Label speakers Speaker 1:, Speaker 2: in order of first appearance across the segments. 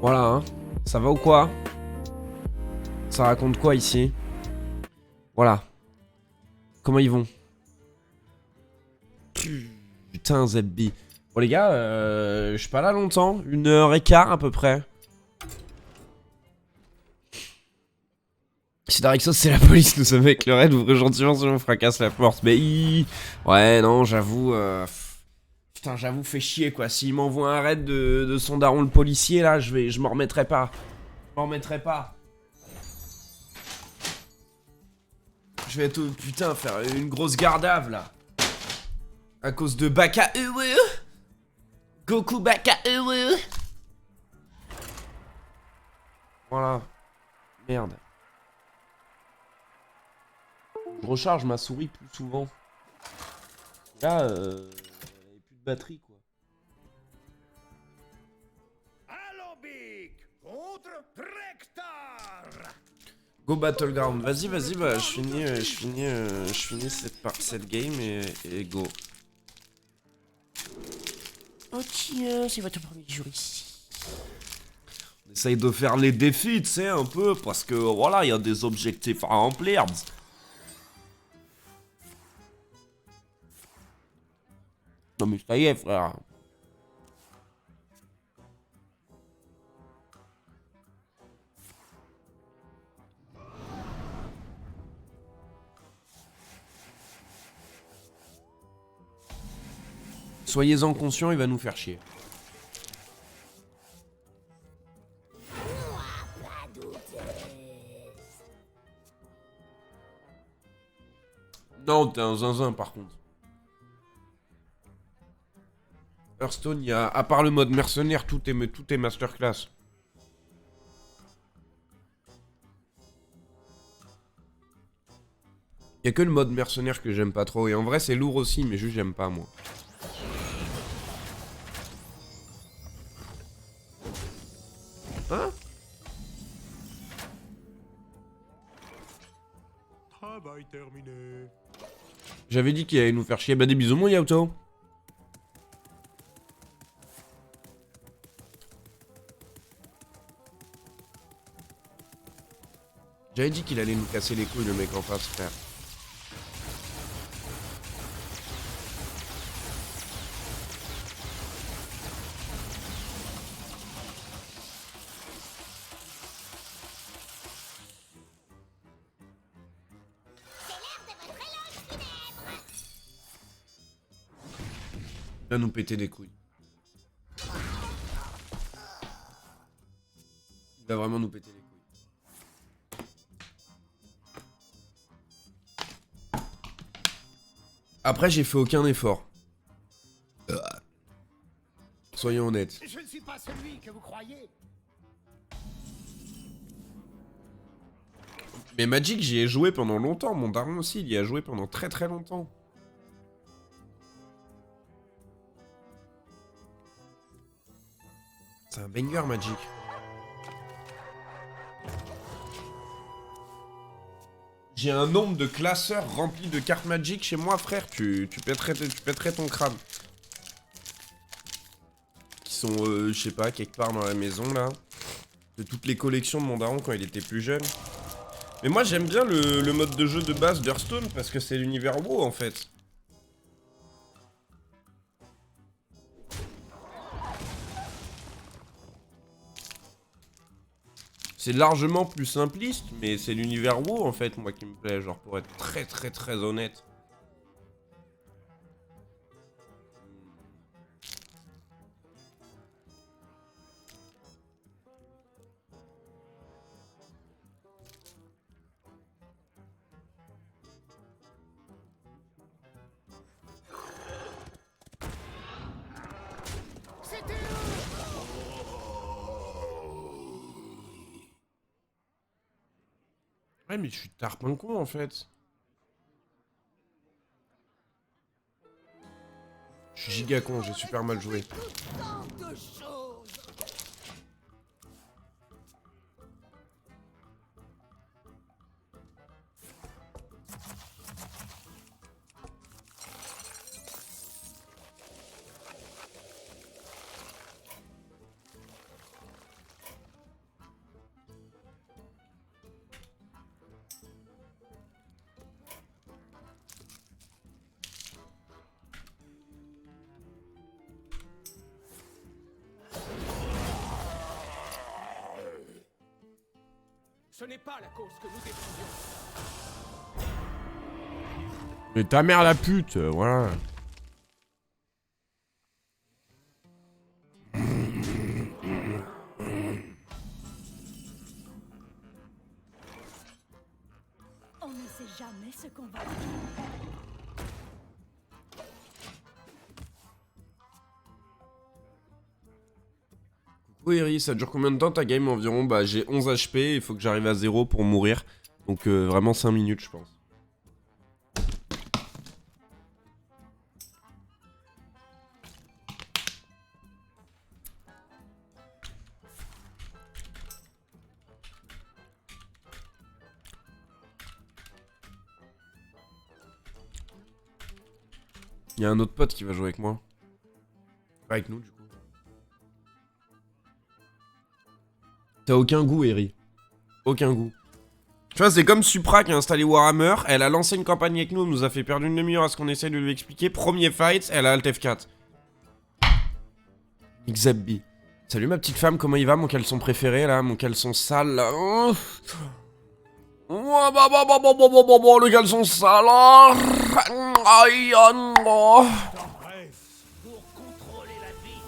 Speaker 1: Voilà, hein. Ça va ou quoi? Ça raconte quoi ici? Voilà. Comment ils vont? Putain, ZB. Bon les gars, je suis pas là longtemps. 1h15 à peu près. C'est Darixos, c'est la police, nous sommes avec le raid, ouvrez gentiment sinon on fracasse la porte. Mais ouais, non, j'avoue... Putain, j'avoue, fait chier quoi. S'il m'envoie un raid de son daron le policier, là, je m'en remettrai pas. Je m'en remettrai pas. Je vais tout, putain, faire une grosse gardave, là. À cause de Baka Uwu. Goku Baka Uwu. Voilà. Merde. Je recharge ma souris plus souvent. Là, il n'y a plus de batterie, quoi.
Speaker 2: Alobik contre Prektar.
Speaker 1: Go Battleground. Vas-y, vas-y, bah je finis cette game et go.
Speaker 3: Oh tiens, c'est votre premier jour ici.
Speaker 1: On essaye de faire les défis, tu sais, un peu, parce que voilà, il y a des objectifs à remplir. Non mais ça y est, frère. Soyez-en conscients, il va nous faire chier. Non, t'es un zinzin par contre. Hearthstone, il y a, à part le mode mercenaire, tout est masterclass. Il y a que le mode mercenaire que j'aime pas trop. Et en vrai, c'est lourd aussi, mais juste j'aime pas moi. Hein?
Speaker 2: Travail terminé.
Speaker 1: J'avais dit qu'il allait nous faire chier. Bah des bisous mon Yauto. J'avais dit qu'il allait nous casser les couilles le mec en face, frère. Il va nous péter des couilles. Il va vraiment nous péter les couilles. Après, j'ai fait aucun effort. Soyons honnêtes.
Speaker 2: Je ne suis pas celui que vous croyez.
Speaker 1: Mais Magic, j'y ai joué pendant longtemps. Mon daron aussi, il y a joué pendant très très longtemps. C'est un banger, Magic. J'ai un nombre de classeurs remplis de cartes Magic chez moi, frère. Tu pèterais ton crâne. Qui sont, je sais pas, quelque part dans la maison, là. De toutes les collections de mon daron quand il était plus jeune. Mais moi, j'aime bien le mode de jeu de base d'Hearthstone parce que c'est l'univers WoW, en fait. C'est largement plus simpliste, mais c'est l'univers WoW en fait, moi qui me plaît, genre pour être très très très honnête. Ouais, mais je suis tarpin con en fait. Je suis giga con, j'ai super mal joué.
Speaker 2: Ce n'est pas la cause que nous défendions.
Speaker 1: Mais ta mère la pute, voilà.
Speaker 4: On ne sait jamais ce qu'on va faire.
Speaker 1: Oui, Eri, ça dure combien de temps ta game environ? Bah, j'ai 11 HP, il faut que j'arrive à 0 pour mourir. Donc, vraiment 5 minutes, je pense. Il y a un autre pote qui va jouer avec moi. Avec nous, du coup. T'as aucun goût, Eri. Aucun goût. Tu vois, c'est comme Supra qui a installé Warhammer. Elle a lancé une campagne avec nous, nous a fait perdre une demi-heure à ce qu'on essaye de lui expliquer. Premier fight, elle a Alt F4. Xabbi. Salut ma petite femme, comment il va? Mon caleçon préféré là, mon caleçon sale là. Oh, le caleçon sale. Aïe, oh.
Speaker 2: Bref, pour contrôler la vie,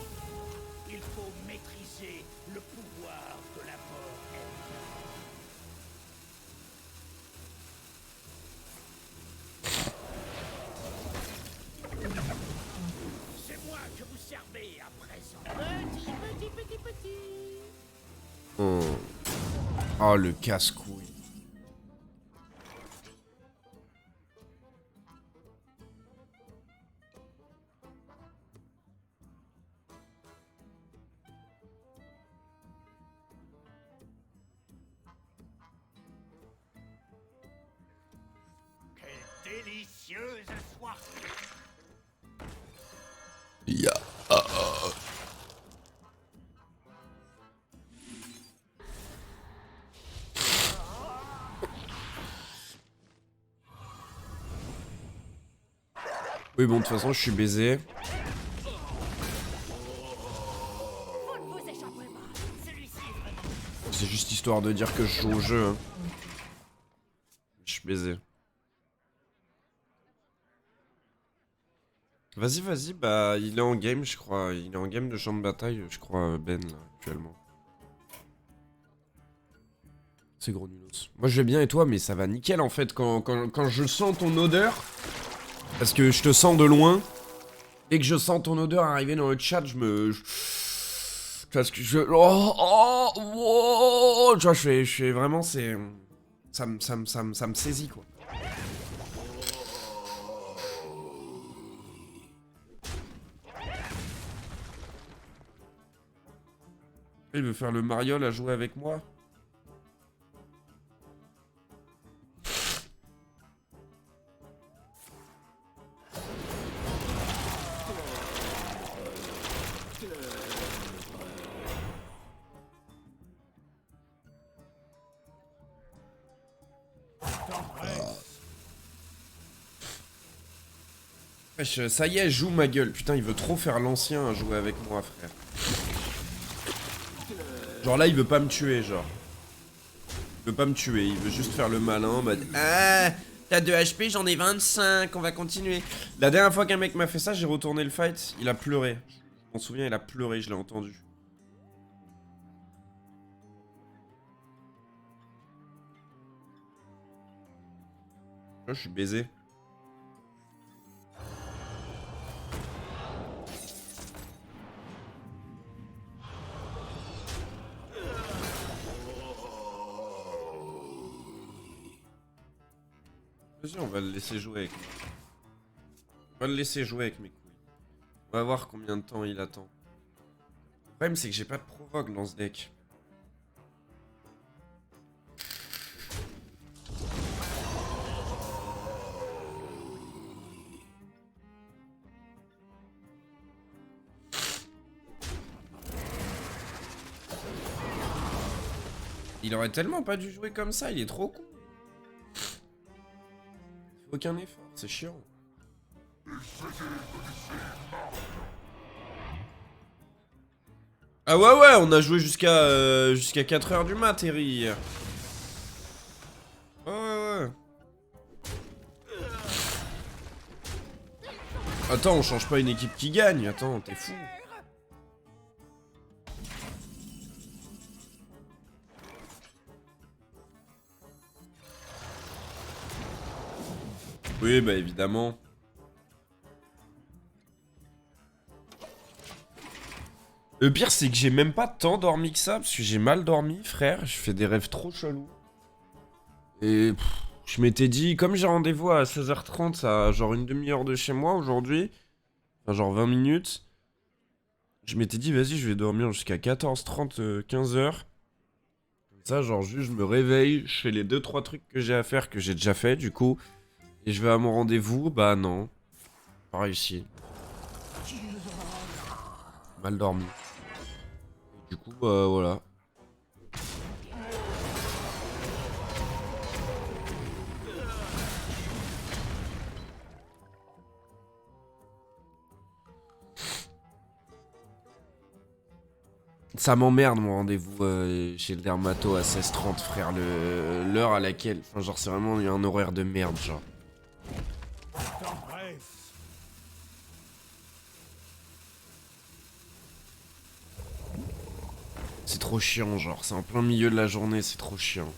Speaker 2: il faut maîtriser le pouvoir de la mort elle-même. C'est moi que vous servez à présent. Petit.
Speaker 1: Oh, le casse-couille.
Speaker 2: Quelle délicieuse soirée.
Speaker 1: Ya. Oui, bon, de toute façon, je suis baisé.
Speaker 4: Vous ne vous échapperez pas. Celui-ci est vraiment...
Speaker 1: C'est juste histoire de dire que je joue au jeu. Hein. Je suis baisé. Vas-y, bah, il est en game, je crois. Il est en game de champ de bataille, je crois, Ben, là, actuellement. C'est gros nulos. Moi, je vais bien et toi, mais ça va nickel, en fait, quand je sens ton odeur. Parce que je te sens de loin. Dès que je sens ton odeur arriver dans le chat, parce que je... Tu vois, je fais vraiment, c'est... Ça me saisit, quoi. Il veut faire le mariole à jouer avec moi. Wesh, ça y est, joue ma gueule. Putain, il veut trop faire l'ancien à jouer avec moi, frère. Genre là, il veut pas me tuer, genre. Il veut pas me tuer, il veut juste faire le malin en mode... Ah, t'as 2 HP, j'en ai 25, on va continuer. La dernière fois qu'un mec m'a fait ça, j'ai retourné le fight, il a pleuré. Je m'en souviens, il a pleuré, je l'ai entendu. Là, je suis baisé. Vas-y, on va le laisser jouer avec. On va le laisser jouer avec mes couilles. On va voir combien de temps il attend. Le problème, c'est que j'ai pas de provoque dans ce deck. Il aurait tellement pas dû jouer comme ça, il est trop con. Il fait aucun effort, c'est chiant. Ah ouais, on a joué jusqu'à 4h du mat, Terry, hier. Ouais. Attends, on change pas une équipe qui gagne, attends, t'es fou. Oui, bah évidemment. Le pire, c'est que j'ai même pas tant dormi que ça, parce que j'ai mal dormi, frère. Je fais des rêves trop chelous. Et je m'étais dit, comme j'ai rendez-vous à 16h30, à genre une demi-heure de chez moi aujourd'hui, enfin genre 20 minutes, je m'étais dit, vas-y, je vais dormir jusqu'à 14h30, 15h. Comme ça, genre juste, je me réveille, je fais les 2-3 trucs que j'ai à faire, que j'ai déjà fait, du coup. Et je vais à mon rendez-vous, bah non. Pas réussi. Mal dormi. Et du coup, voilà. Ça m'emmerde mon rendez-vous chez le dermato à 16h30, frère. L'heure à laquelle... Enfin, genre, c'est vraiment un horaire de merde, genre. C'est trop chiant, genre. C'est en plein milieu de la journée, c'est trop chiant.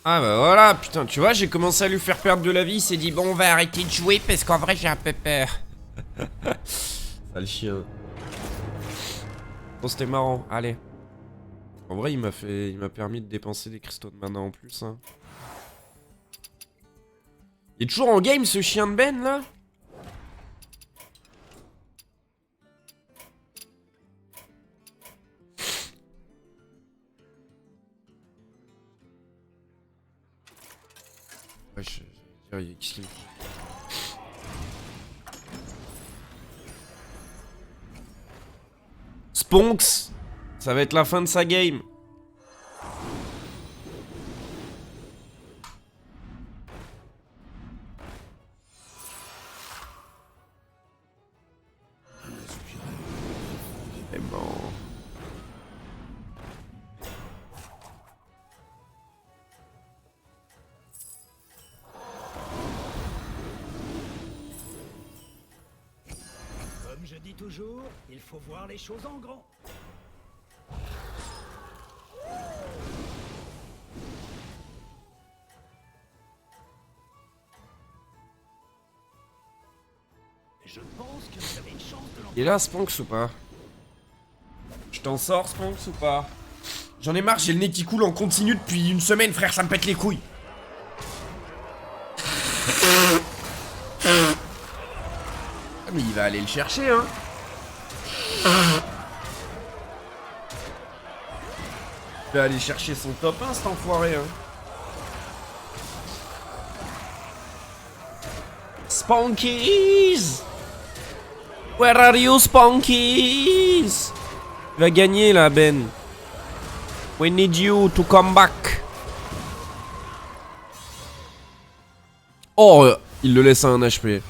Speaker 1: Ah bah voilà, putain, tu vois, j'ai commencé à lui faire perdre de la vie, il s'est dit, bon, on va arrêter de jouer parce qu'en vrai, j'ai un peu peur. Sale chien. Bon, c'était marrant, allez. En vrai, il m'a permis de dépenser des cristaux de mana en plus, hein. Il est toujours en game, ce chien de Ben, là? Ouais, je dirais, qu'est-ce qu'il me fait? Sponx, ça va être la fin de sa game. C'est bon.
Speaker 2: Comme je dis toujours, il faut voir les choses en grand. Je pense que vous avez une chance de
Speaker 1: Il est là, Sponx ou pas? Je t'en sors, Sponx ou pas? J'en ai marre, j'ai le nez qui coule en continu depuis une semaine, frère, ça me pète les couilles. Ah, mais il va aller le chercher, hein. Il va aller chercher son top 1, cet enfoiré, hein. Spunkies! Where are you, Spunkies? Il va gagner, là, Ben. We need you to come back. Oh, il le laisse à 1 HP.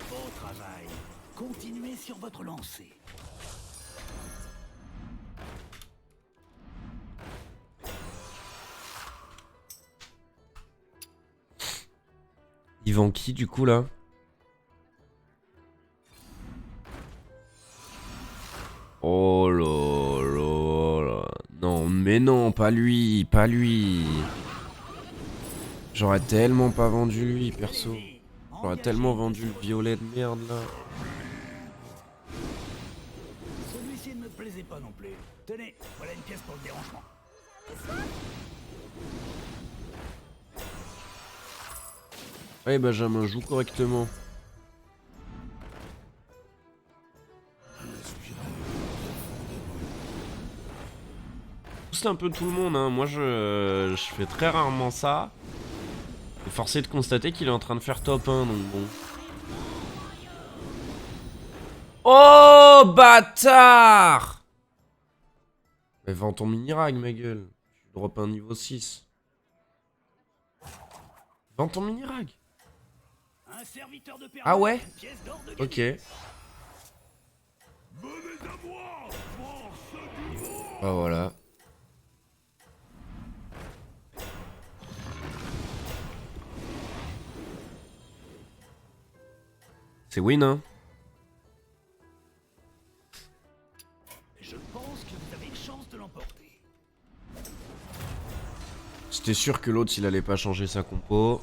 Speaker 2: Beau travail. Continuez sur votre lancée.
Speaker 1: Il vend qui, du coup, là? Oh là là là. Non, mais non, pas lui, pas lui. J'aurais tellement pas vendu lui, perso. J'aurais tellement vendu le violet de merde, là.
Speaker 2: Celui-ci Celui-ci ne me plaisait pas non plus. Tenez, voilà une pièce pour le dérangement.
Speaker 1: Ouais, Benjamin, joue correctement. C'est un peu tout le monde, hein. Moi je fais très rarement ça. Et forcé de constater qu'il est en train de faire top 1, donc bon. Oh bâtard! Mais vends ton mini-rag, ma gueule. Tu drop un niveau 6. Vends ton mini-rag.
Speaker 2: Un serviteur de perdu,
Speaker 1: Ah ouais?
Speaker 2: une pièce d'or de
Speaker 1: Ok.
Speaker 2: gagné.
Speaker 1: Bah voilà. C'est win, hein.
Speaker 2: Je pense que vous avez une chance de l'emporter.
Speaker 1: C'était sûr que l'autre, il allait pas changer sa compo.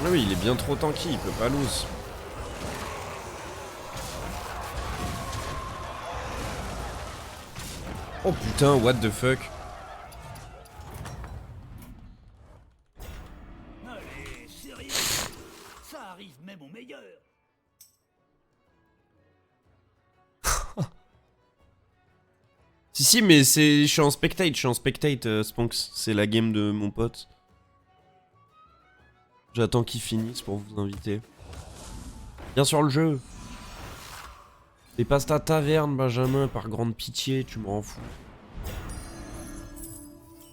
Speaker 1: Ah oui, il est bien trop tanky, il peut pas lose. Oh putain, what the fuck.
Speaker 2: Allez, sérieux. Ça arrive même au meilleur.
Speaker 1: Si, mais je suis en spectate, Sponks. C'est la game de mon pote. J'attends qu'il finisse pour vous inviter. Viens sur le jeu. Dépasse ta taverne, Benjamin, par grande pitié, tu me rends fou.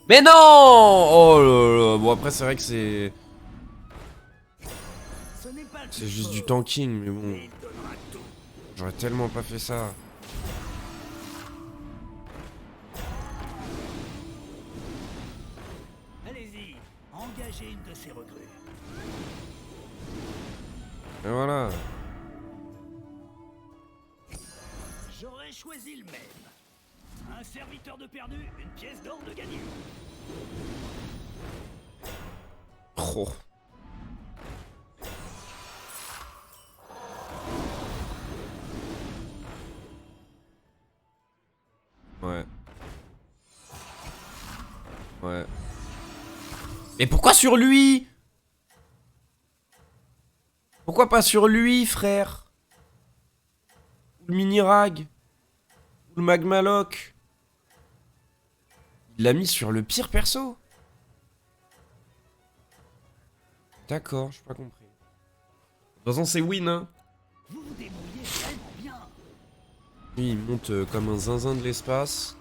Speaker 1: Mais non! Oh là là. Bon, après, c'est vrai que c'est...
Speaker 2: Ce n'est pas le
Speaker 1: C'est
Speaker 2: plus
Speaker 1: juste du
Speaker 2: fort,
Speaker 1: tanking, mais bon.
Speaker 2: mais il donnera tout.
Speaker 1: J'aurais tellement pas fait ça.
Speaker 2: Allez-y, engagez une de ces recrues.
Speaker 1: Et voilà.
Speaker 2: J'aurais choisi le même. Un serviteur de perdu, une pièce d'or de gagné.
Speaker 1: Oh. Ouais. Ouais. Mais pourquoi sur lui? Pourquoi pas sur lui, frère? Ou le mini-rag? Ou le magmaloc? Il l'a mis sur le pire perso? D'accord, j'ai pas compris. De toute façon, c'est win, hein.
Speaker 2: Vous vous débrouillez vraiment bien.
Speaker 1: Lui, il monte comme un zinzin de l'espace.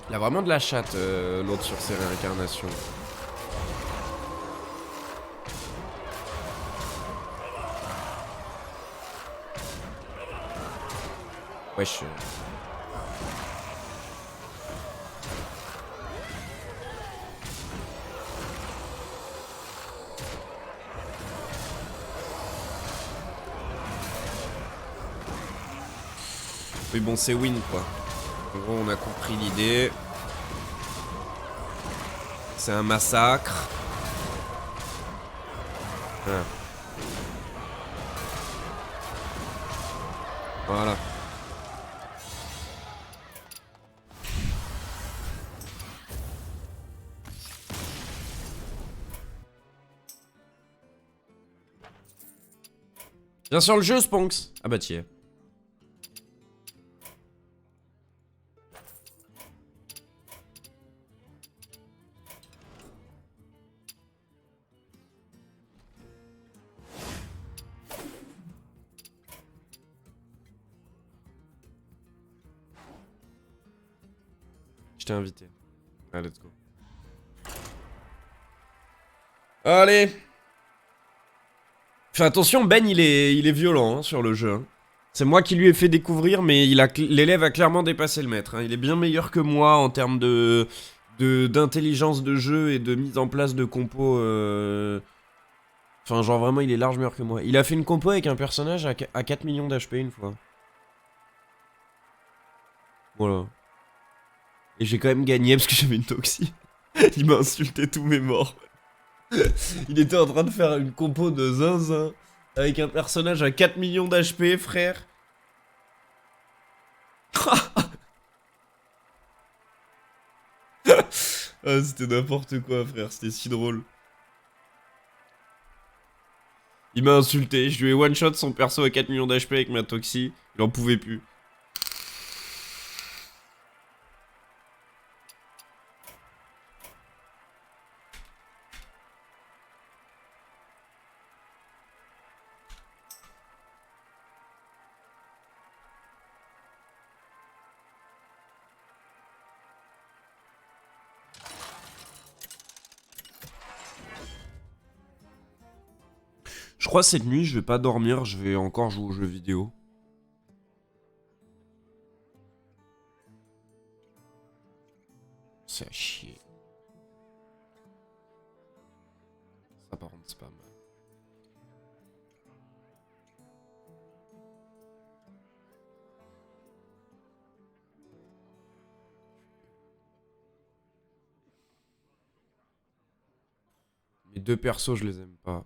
Speaker 1: Il a vraiment de la chatte, l'autre, sur ses réincarnations. Wesh. Mais bon, c'est win, quoi. En gros, on a compris l'idée. C'est un massacre. Voilà. Voilà. Viens sur le jeu, Sponks. Ah bah tiens. Je t'ai invité. Allez, let's go. Allez. Fais attention, Ben, il est violent, hein, sur le jeu. Hein. C'est moi qui lui ai fait découvrir, mais l'élève a clairement dépassé le maître. Hein. Il est bien meilleur que moi en termes d'intelligence de jeu et de mise en place de compos. Enfin, genre vraiment, il est large meilleur que moi. Il a fait une compo avec un personnage à 4 millions d'HP une fois. Voilà. Et j'ai quand même gagné parce que j'avais une toxie. Il m'a insulté tous mes morts. Il était en train de faire une compo de zinzin avec un personnage à 4 millions d'HP, frère. Ah, c'était n'importe quoi, frère. C'était si drôle. Il m'a insulté. Je lui ai one-shot son perso à 4 millions d'HP avec ma toxie. Il en pouvait plus. Je crois cette nuit, je vais pas dormir, je vais encore jouer aux jeux vidéo. C'est à chier. Ça par contre, c'est pas mal. Mes deux persos, je les aime pas.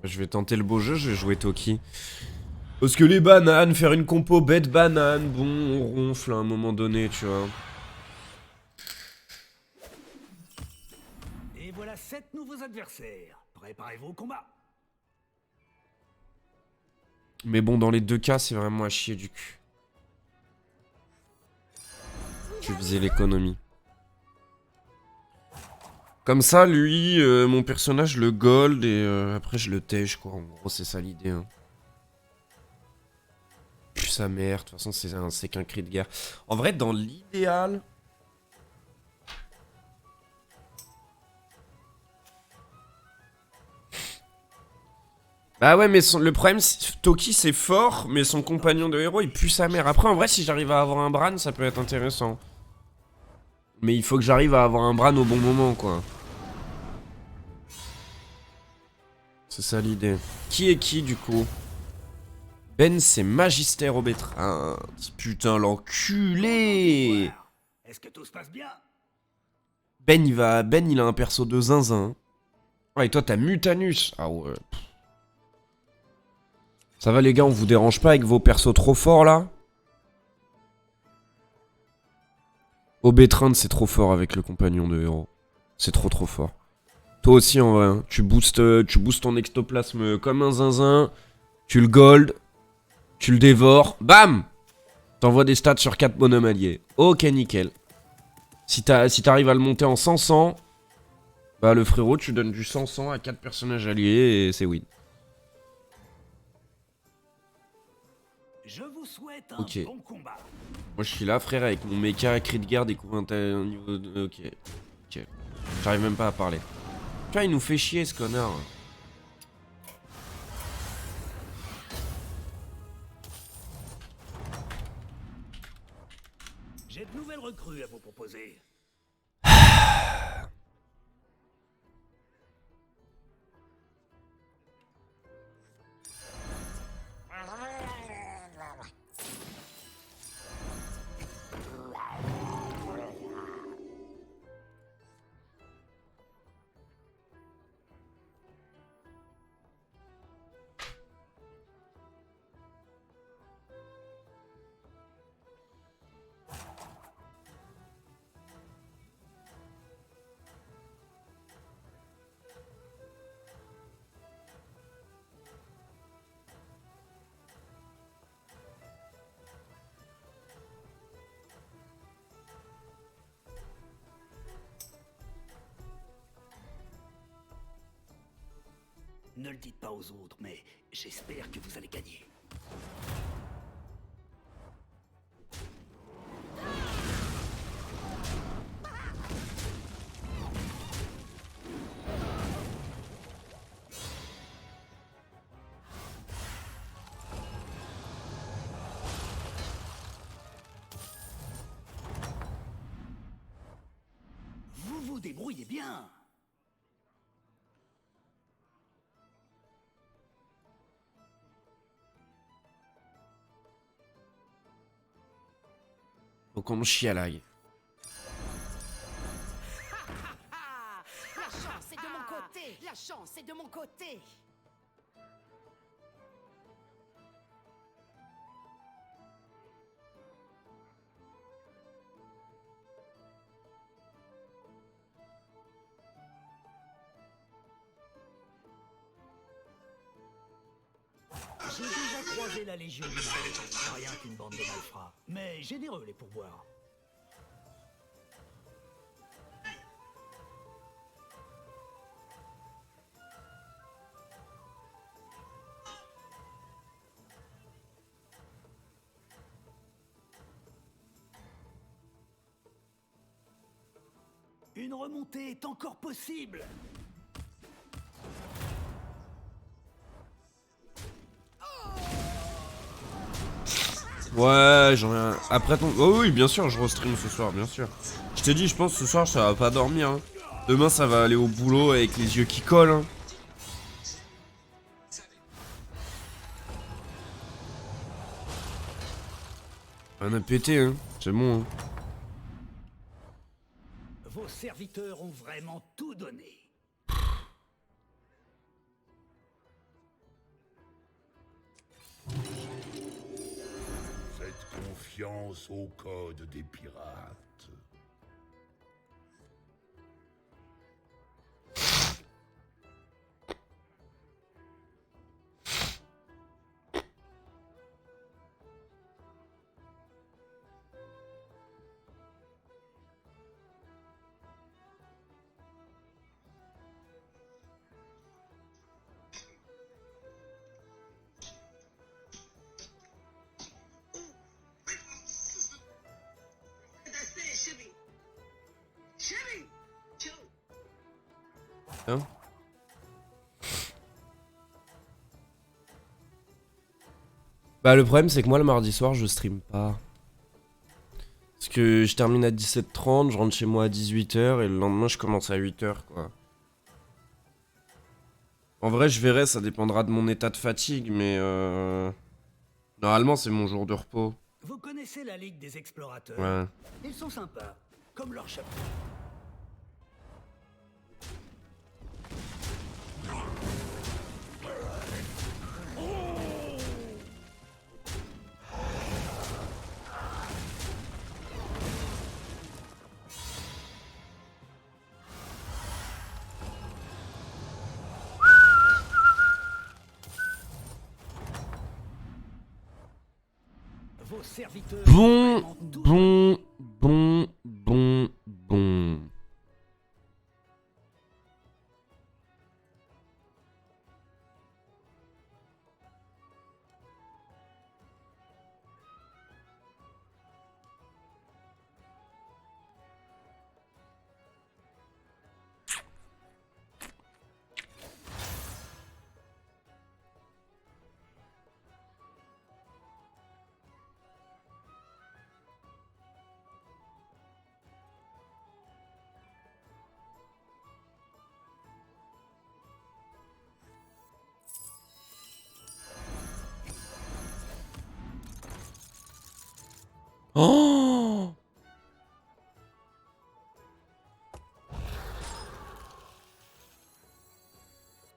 Speaker 1: Je vais tenter le beau jeu, je vais jouer Toki. Parce que les bananes, faire une compo bête banane, bon, on ronfle à un moment donné, tu vois.
Speaker 2: Et voilà 7 nouveaux adversaires. Préparez-vous au combat.
Speaker 1: Mais bon, dans les deux cas, c'est vraiment à chier du cul. Je visais l'économie. Comme ça, lui, mon personnage le gold et après je le tèche quoi. En gros, c'est ça l'idée. Hein. Puis sa mère, de toute façon, c'est qu'un cri de guerre. En vrai, dans l'idéal. Bah ouais, mais le problème, Toki c'est fort, mais son compagnon de héros il pue sa mère. Après, en vrai, si j'arrive à avoir un Bran, ça peut être intéressant. Mais il faut que j'arrive à avoir un Bran au bon moment, quoi. C'est ça l'idée. Qui est qui, du coup? Ben, c'est Magister au bétrin. Putain, l'enculé!
Speaker 2: Est-ce que tout se passe bien?
Speaker 1: Ben, il a un perso de zinzin. Ah, et toi, t'as Mutanus. Ah ouais. Ça va, les gars, on vous dérange pas avec vos persos trop forts, là? Obétrinde, c'est trop fort avec le compagnon de héros. C'est trop fort. Toi aussi, en vrai, hein. Tu boostes ton ectoplasme comme un zinzin. Tu le gold. Tu le dévores. Bam! T'envoies des stats sur 4 bonhommes alliés. Ok, nickel. Si t'arrives à le monter en 100-100, bah le frérot, tu donnes du 100-100 à 4 personnages alliés et c'est win.
Speaker 2: Je vous souhaite un
Speaker 1: Ok.
Speaker 2: bon combat.
Speaker 1: Moi, je suis là, frère, avec mon mecha cri de guerre découvre un niveau de... Ok. Ok. J'arrive même pas à parler. Putain, il nous fait chier, ce connard.
Speaker 2: J'ai de nouvelles recrues à vous proposer. Ne le dites pas aux autres, mais j'espère que vous allez gagner. débrouillez bien.
Speaker 1: Faut qu'on me chialague.
Speaker 4: La chance est de mon côté. La chance est de mon côté.
Speaker 2: J'ai déjà croisé la Légion du Mal. Rien qu'une bande de malfrats. Mais généreux les pourboires. Une remontée est encore possible.
Speaker 1: Ouais, j'en ai un... Après ton... Oh oui, bien sûr, je restream ce soir, bien sûr. Je t'ai dit, je pense ce soir, ça va pas dormir. Hein. Demain, ça va aller au boulot avec les yeux qui collent. Hein. Rien à péter, hein. C'est bon, hein.
Speaker 2: Vos serviteurs ont vraiment tout donné.
Speaker 5: Faites confiance au code des pirates.
Speaker 1: Hein. Bah le problème c'est que moi le mardi soir je stream pas. Parce que je termine à 17h30, je rentre chez moi à 18h et le lendemain je commence à 8h quoi. En vrai je verrai, ça dépendra de mon état de fatigue mais normalement c'est mon jour de repos.
Speaker 2: Vous connaissez la Ligue des Explorateurs?
Speaker 1: Ouais.
Speaker 2: Ils sont sympas, comme leur chapeau. Vos serviteurs ont
Speaker 1: Bon,
Speaker 2: vraiment tout donné.
Speaker 1: bon. Oh!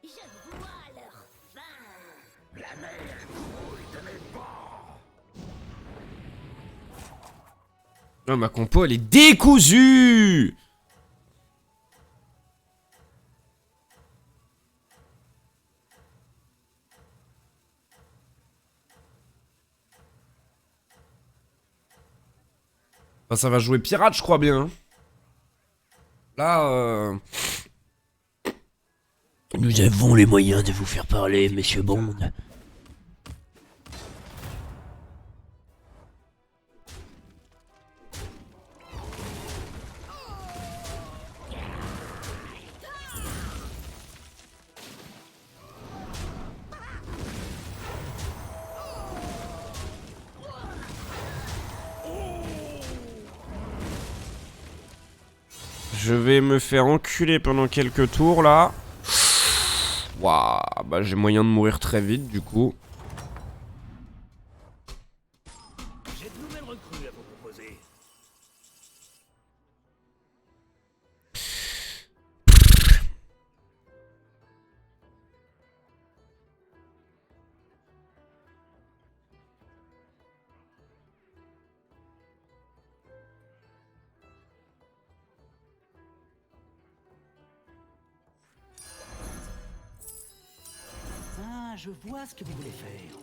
Speaker 4: Je vois leur fin.
Speaker 5: La mer coule de mes pores.
Speaker 1: Ah, ma compo elle est décousue! Enfin, ça va jouer pirate, je crois bien. Hein. Là,
Speaker 3: Nous avons les moyens de vous faire parler, monsieur Bond.
Speaker 1: Je vais me faire enculer pendant quelques tours là. Waouh, bah j'ai moyen de mourir très vite du coup.
Speaker 2: J'ai de nouvelles recrues à vous proposer. Ah, je vois ce que vous voulez faire.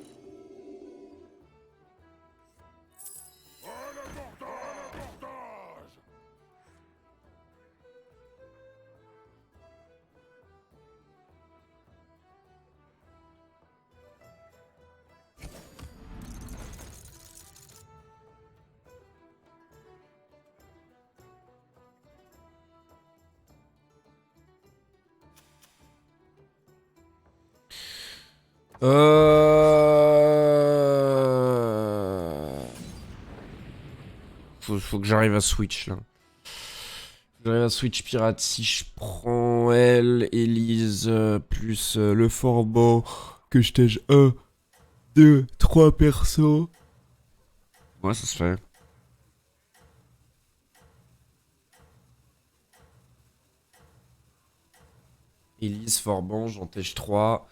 Speaker 1: Faut que j'arrive à switch là. J'arrive à switch pirate. Si je prends elle, Elise, plus le Forban, que je tège 1, 2, 3 persos. Ouais, ça se fait. Elise, Forban, j'en tège 3.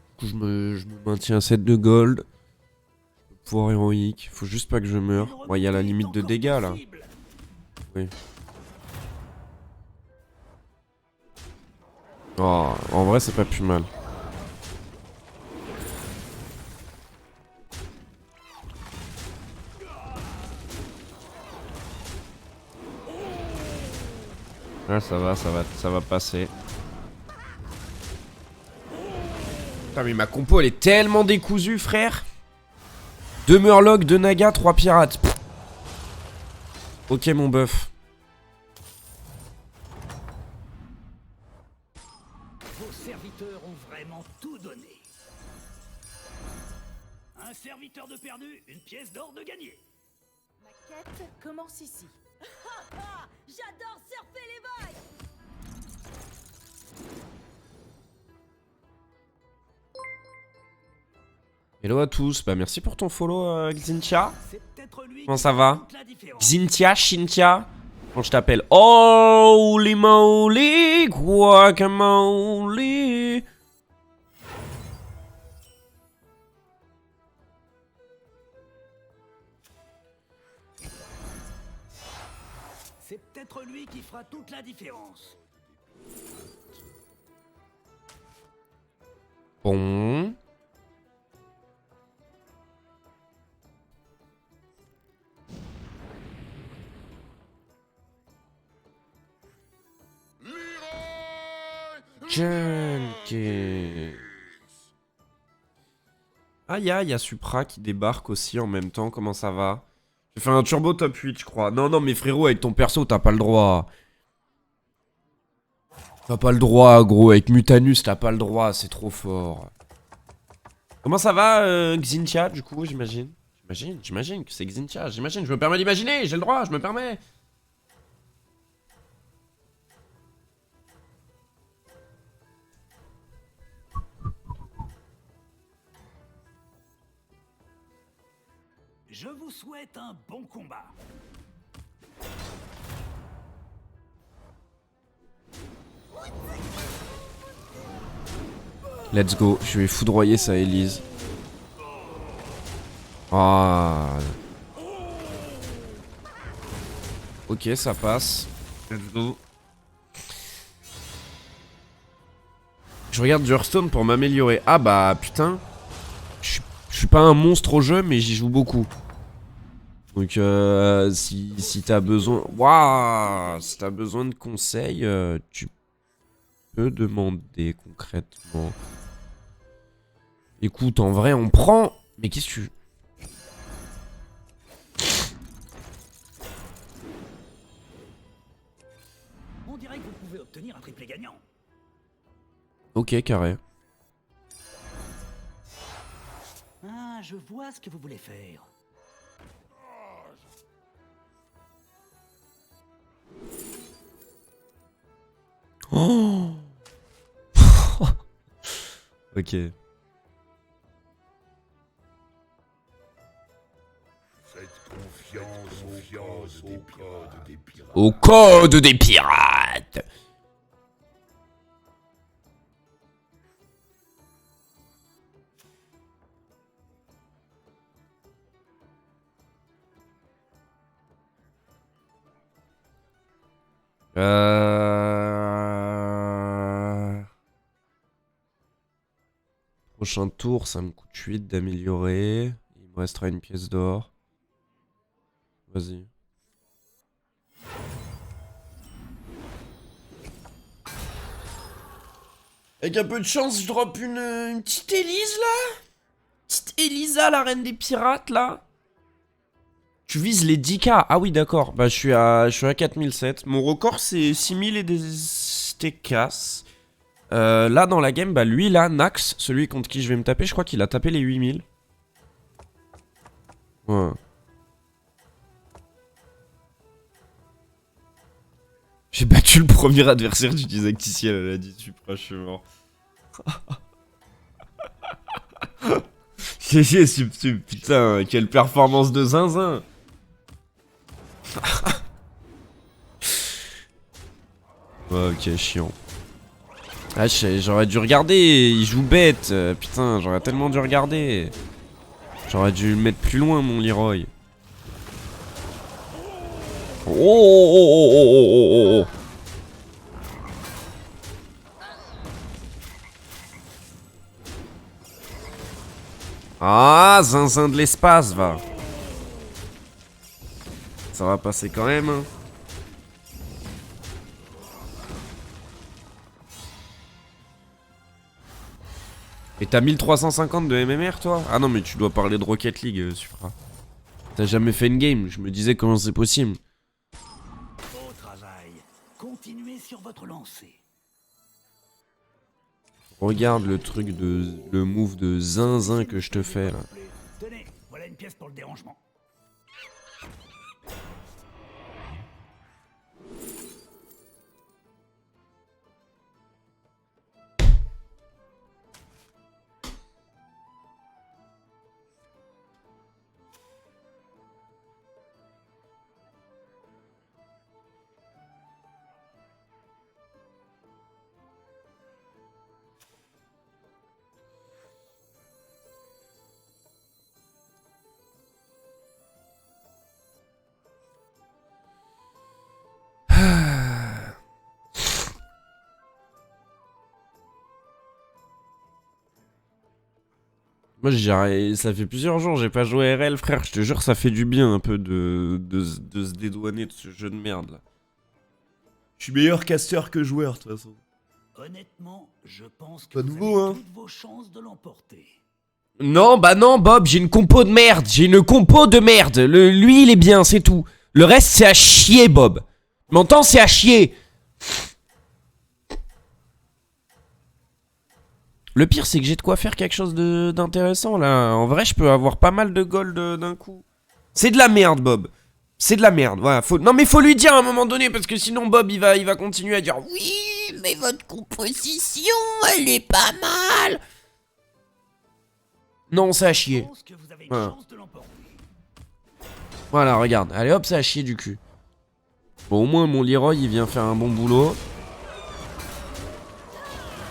Speaker 1: Du coup, je me maintiens à 7 de gold. Pouvoir héroïque. Faut juste pas que je meure. Ouais, il y a la limite de dégâts là. Oui. Oh, en vrai, c'est pas plus mal. Là, ça va passer. Putain, mais ma compo, elle est tellement décousue, frère. 2 Murlocs, 2 Naga, 3 pirates. Pff. Ok, mon bœuf.
Speaker 2: Vos serviteurs ont vraiment tout donné. Un serviteur de perdu, une pièce d'or de gagné.
Speaker 4: Ma quête commence ici. J'adore surfer les vagues.
Speaker 1: Hello à tous. Bah, merci pour ton follow, Xintia.
Speaker 2: C'est peut-être lui
Speaker 1: Comment
Speaker 2: qui
Speaker 1: ça
Speaker 2: fera
Speaker 1: va?
Speaker 2: toute la différence.
Speaker 1: Xintia, Shintia. Quand je t'appelle Holy moly, guacamole.
Speaker 2: C'est peut-être lui qui fera toute la différence.
Speaker 1: Bon. Junkie. Ah, il y a Supra qui débarque aussi en même temps. Comment ça va? J'ai fait un turbo top 8, je crois. Non, non, mais frérot, avec ton perso, t'as pas le droit. T'as pas le droit, gros. Avec Mutanus, t'as pas le droit. C'est trop fort. Comment ça va, Xintia, du coup, j'imagine? J'imagine que c'est Xintia. J'imagine. Je me permets d'imaginer. J'ai le droit, je me permets.
Speaker 2: Je vous souhaite un bon combat.
Speaker 1: Let's go. Je vais foudroyer sa Elise. Ah. Ok, ça passe. Let's go. Je regarde du Hearthstone pour m'améliorer. Ah bah putain. Je suis pas un monstre au jeu, mais j'y joue beaucoup. Donc si t'as besoin... Waouh, si t'as besoin de conseils, tu peux demander concrètement. Écoute, en vrai, on prend... Mais qu'est-ce que tu...
Speaker 2: On dirait que vous pouvez obtenir un triplé gagnant.
Speaker 1: Ok, carré.
Speaker 2: Ah, je vois ce que vous voulez faire.
Speaker 1: Oh. Ok.
Speaker 5: Faites confiance au code des pirates.
Speaker 1: Au code des pirates. Prochain tour, ça me coûte 8 d'améliorer. Il me restera une pièce d'or. Vas-y. Avec un peu de chance, je drop une petite Élise là. Petite Elisa, la reine des pirates là. Tu vises les 10K. Ah oui, d'accord. Bah, je suis à 4007. Mon record, c'est 6000 et des steaks. Là, dans la game, bah, lui, là, Nax, celui contre qui je vais me taper, je crois qu'il a tapé les 8000. Ouais. J'ai battu le premier adversaire du désacticiel, elle a dit Supra, je suis mort. Putain, quelle performance de zinzin. Ouais, ok, chiant. Ah, j'aurais dû regarder, il joue bête. Putain, j'aurais tellement dû regarder. J'aurais dû le mettre plus loin, mon Leroy. Oh, oh, oh, oh, oh, oh, oh, oh. Ah, zinzin de l'espace, va. Ça va passer quand même, hein. Et t'as 1350 de MMR, toi? Ah non, mais tu dois parler de Rocket League, Supra. T'as jamais fait une game, je me disais comment c'est possible.
Speaker 2: Au travail. Continuez sur votre lancée.
Speaker 1: Regarde le truc de... le move de zinzin que je te fais, là.
Speaker 2: Tenez, voilà une pièce pour le dérangement.
Speaker 1: Moi, ça fait plusieurs jours, j'ai pas joué RL, frère. Je te jure, ça fait du bien un peu de se dédouaner de ce jeu de merde, là. Je suis meilleur casteur que joueur, de toute façon.
Speaker 2: Honnêtement, je pense que
Speaker 1: Pas
Speaker 2: vous
Speaker 1: nouveau,
Speaker 2: avez
Speaker 1: hein.
Speaker 2: toutes vos chances de l'emporter.
Speaker 1: Non, bah non, Bob, j'ai une compo de merde. J'ai une compo de merde. Lui, il est bien, c'est tout. Le reste, c'est à chier, Bob. Tu m'entends, c'est à chier. Le pire, c'est que j'ai de quoi faire quelque chose d'intéressant, là. En vrai, je peux avoir pas mal de gold d'un coup. C'est de la merde, Bob. C'est de la merde, voilà. Non, mais faut lui dire à un moment donné, parce que sinon, Bob, il va continuer à dire « Oui, mais votre composition, elle est pas mal !» Non, c'est à
Speaker 2: Je
Speaker 1: chier.
Speaker 2: pense que vous avez une
Speaker 1: Voilà.
Speaker 2: chance de l'emporter.
Speaker 1: Voilà, regarde. Allez, hop, c'est à chier du cul. Bon, au moins, mon Leroy, il vient faire un bon boulot.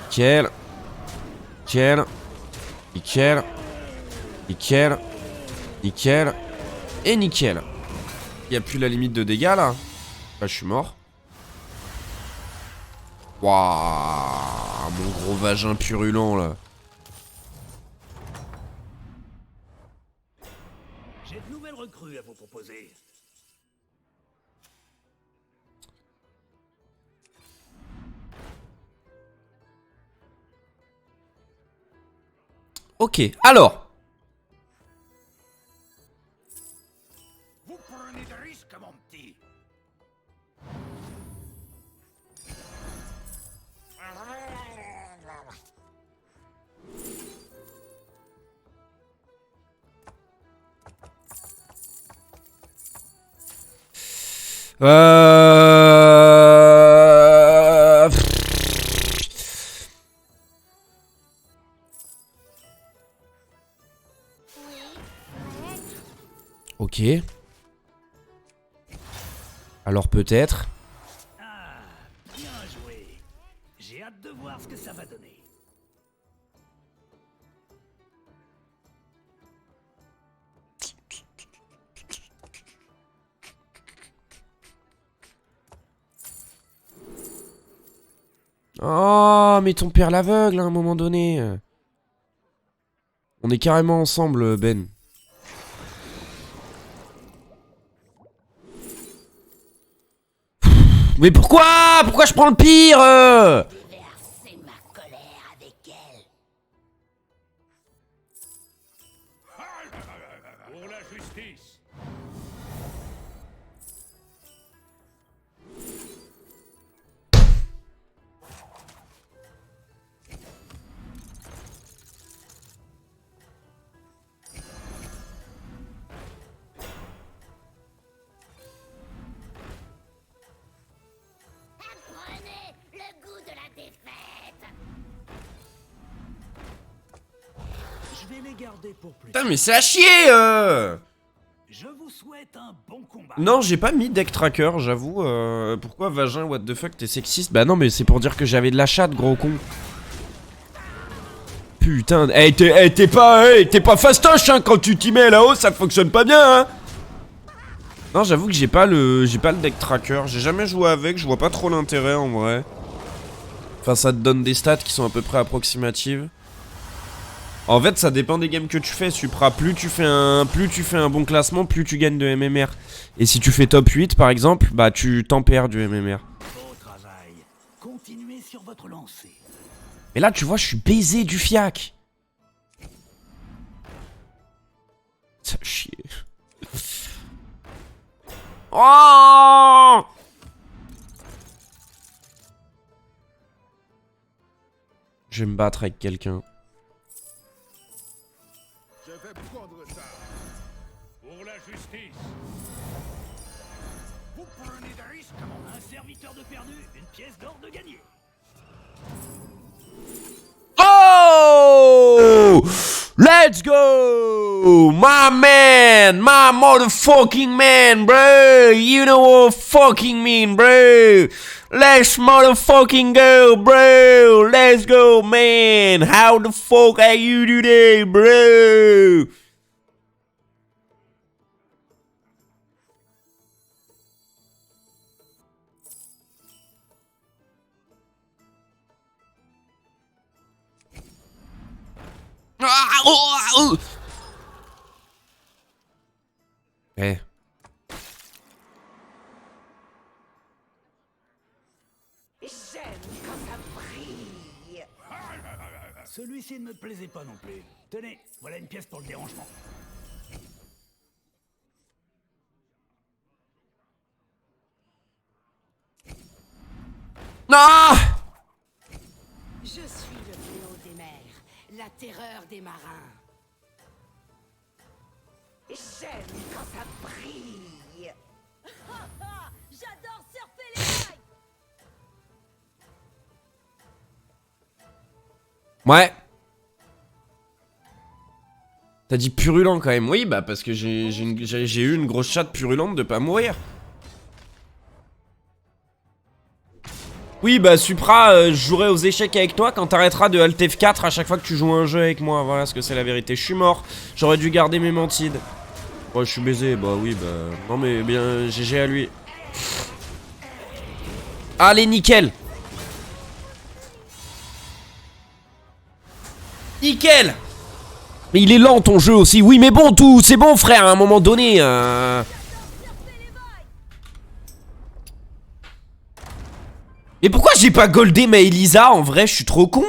Speaker 1: Nickel. Nickel. Nickel. Nickel. Nickel. Et nickel. Il n'y a plus la limite de dégâts, là. Bah, je suis mort. Waouh, mon gros vagin purulent, là.
Speaker 2: J'ai de nouvelles recrues à vous proposer.
Speaker 1: Ok, alors.
Speaker 2: Vous prenez des risques, mon petit.
Speaker 1: Ok. Alors peut-être.
Speaker 2: Ah, bien joué. J'ai hâte de voir ce que ça va donner.
Speaker 1: Oh, mais ton père l'aveugle à un moment donné. On est carrément ensemble, Ben. Mais pourquoi? Pourquoi je prends le pire
Speaker 4: Déverser ma colère avec elle.
Speaker 2: Pour la justice.
Speaker 4: Apprenez le goût de la défaite.
Speaker 2: Je vais les garder pour plus.
Speaker 1: Putain, mais c'est à chier
Speaker 2: Je vous souhaite un bon combat.
Speaker 1: Non, j'ai pas mis deck tracker, j'avoue. Pourquoi vagin, what the fuck, t'es sexiste? Bah non, mais c'est pour dire que j'avais de la chatte, gros con. Putain, t'es pas fastoche, hein, quand tu t'y mets là-haut, ça fonctionne pas bien, hein. Non, j'avoue que j'ai pas le deck tracker. J'ai jamais joué avec, je vois pas trop l'intérêt en vrai. Enfin, ça te donne des stats qui sont à peu près approximatives. En fait, ça dépend des games que tu fais, Supra. Plus tu fais un bon classement, plus tu gagnes de MMR. Et si tu fais top 8 par exemple, bah tu t'en perds du MMR.
Speaker 2: Beau travail. Continuez sur votre lancée.
Speaker 1: Et là, tu vois, je suis baisé du fiac. Ça chier. Oh! Je vais me battre avec quelqu'un.
Speaker 5: Je vais prendre ça.
Speaker 2: Pour la justice. Vous prenez des risques. Un serviteur de perdu, une pièce d'or de gagné.
Speaker 1: Oh! Let's go! My man! My motherfucking man, bro! You know what fucking mean, bro! Let's motherfucking go, bro! Let's go, man! How the fuck are you today, bro? Eh.
Speaker 4: J'aime quand ça brille.
Speaker 2: Celui-ci ne me plaisait pas non plus. Tenez, voilà une pièce pour le dérangement.
Speaker 1: Non!
Speaker 4: Je suis le fléau des mers, la terreur des marins. J'aime quand ça brille. J'adore surfer les vagues.
Speaker 1: Ouais. T'as dit purulent quand même. Oui, bah parce que j'ai eu une grosse chatte purulente de pas mourir. Oui, bah Supra, je jouerai aux échecs avec toi quand t'arrêteras de Alt F4 à chaque fois que tu joues un jeu avec moi. Voilà ce que c'est la vérité. Je suis mort. J'aurais dû garder mes mantides. Bon, je suis baisé. Bah oui, bah... Non mais bien, GG à lui. Allez, nickel. Nickel. Mais il est lent ton jeu aussi. Oui, mais bon, tout, c'est bon frère, à un moment donné... Mais pourquoi j'ai pas goldé ma Elisa en vrai, je suis trop con.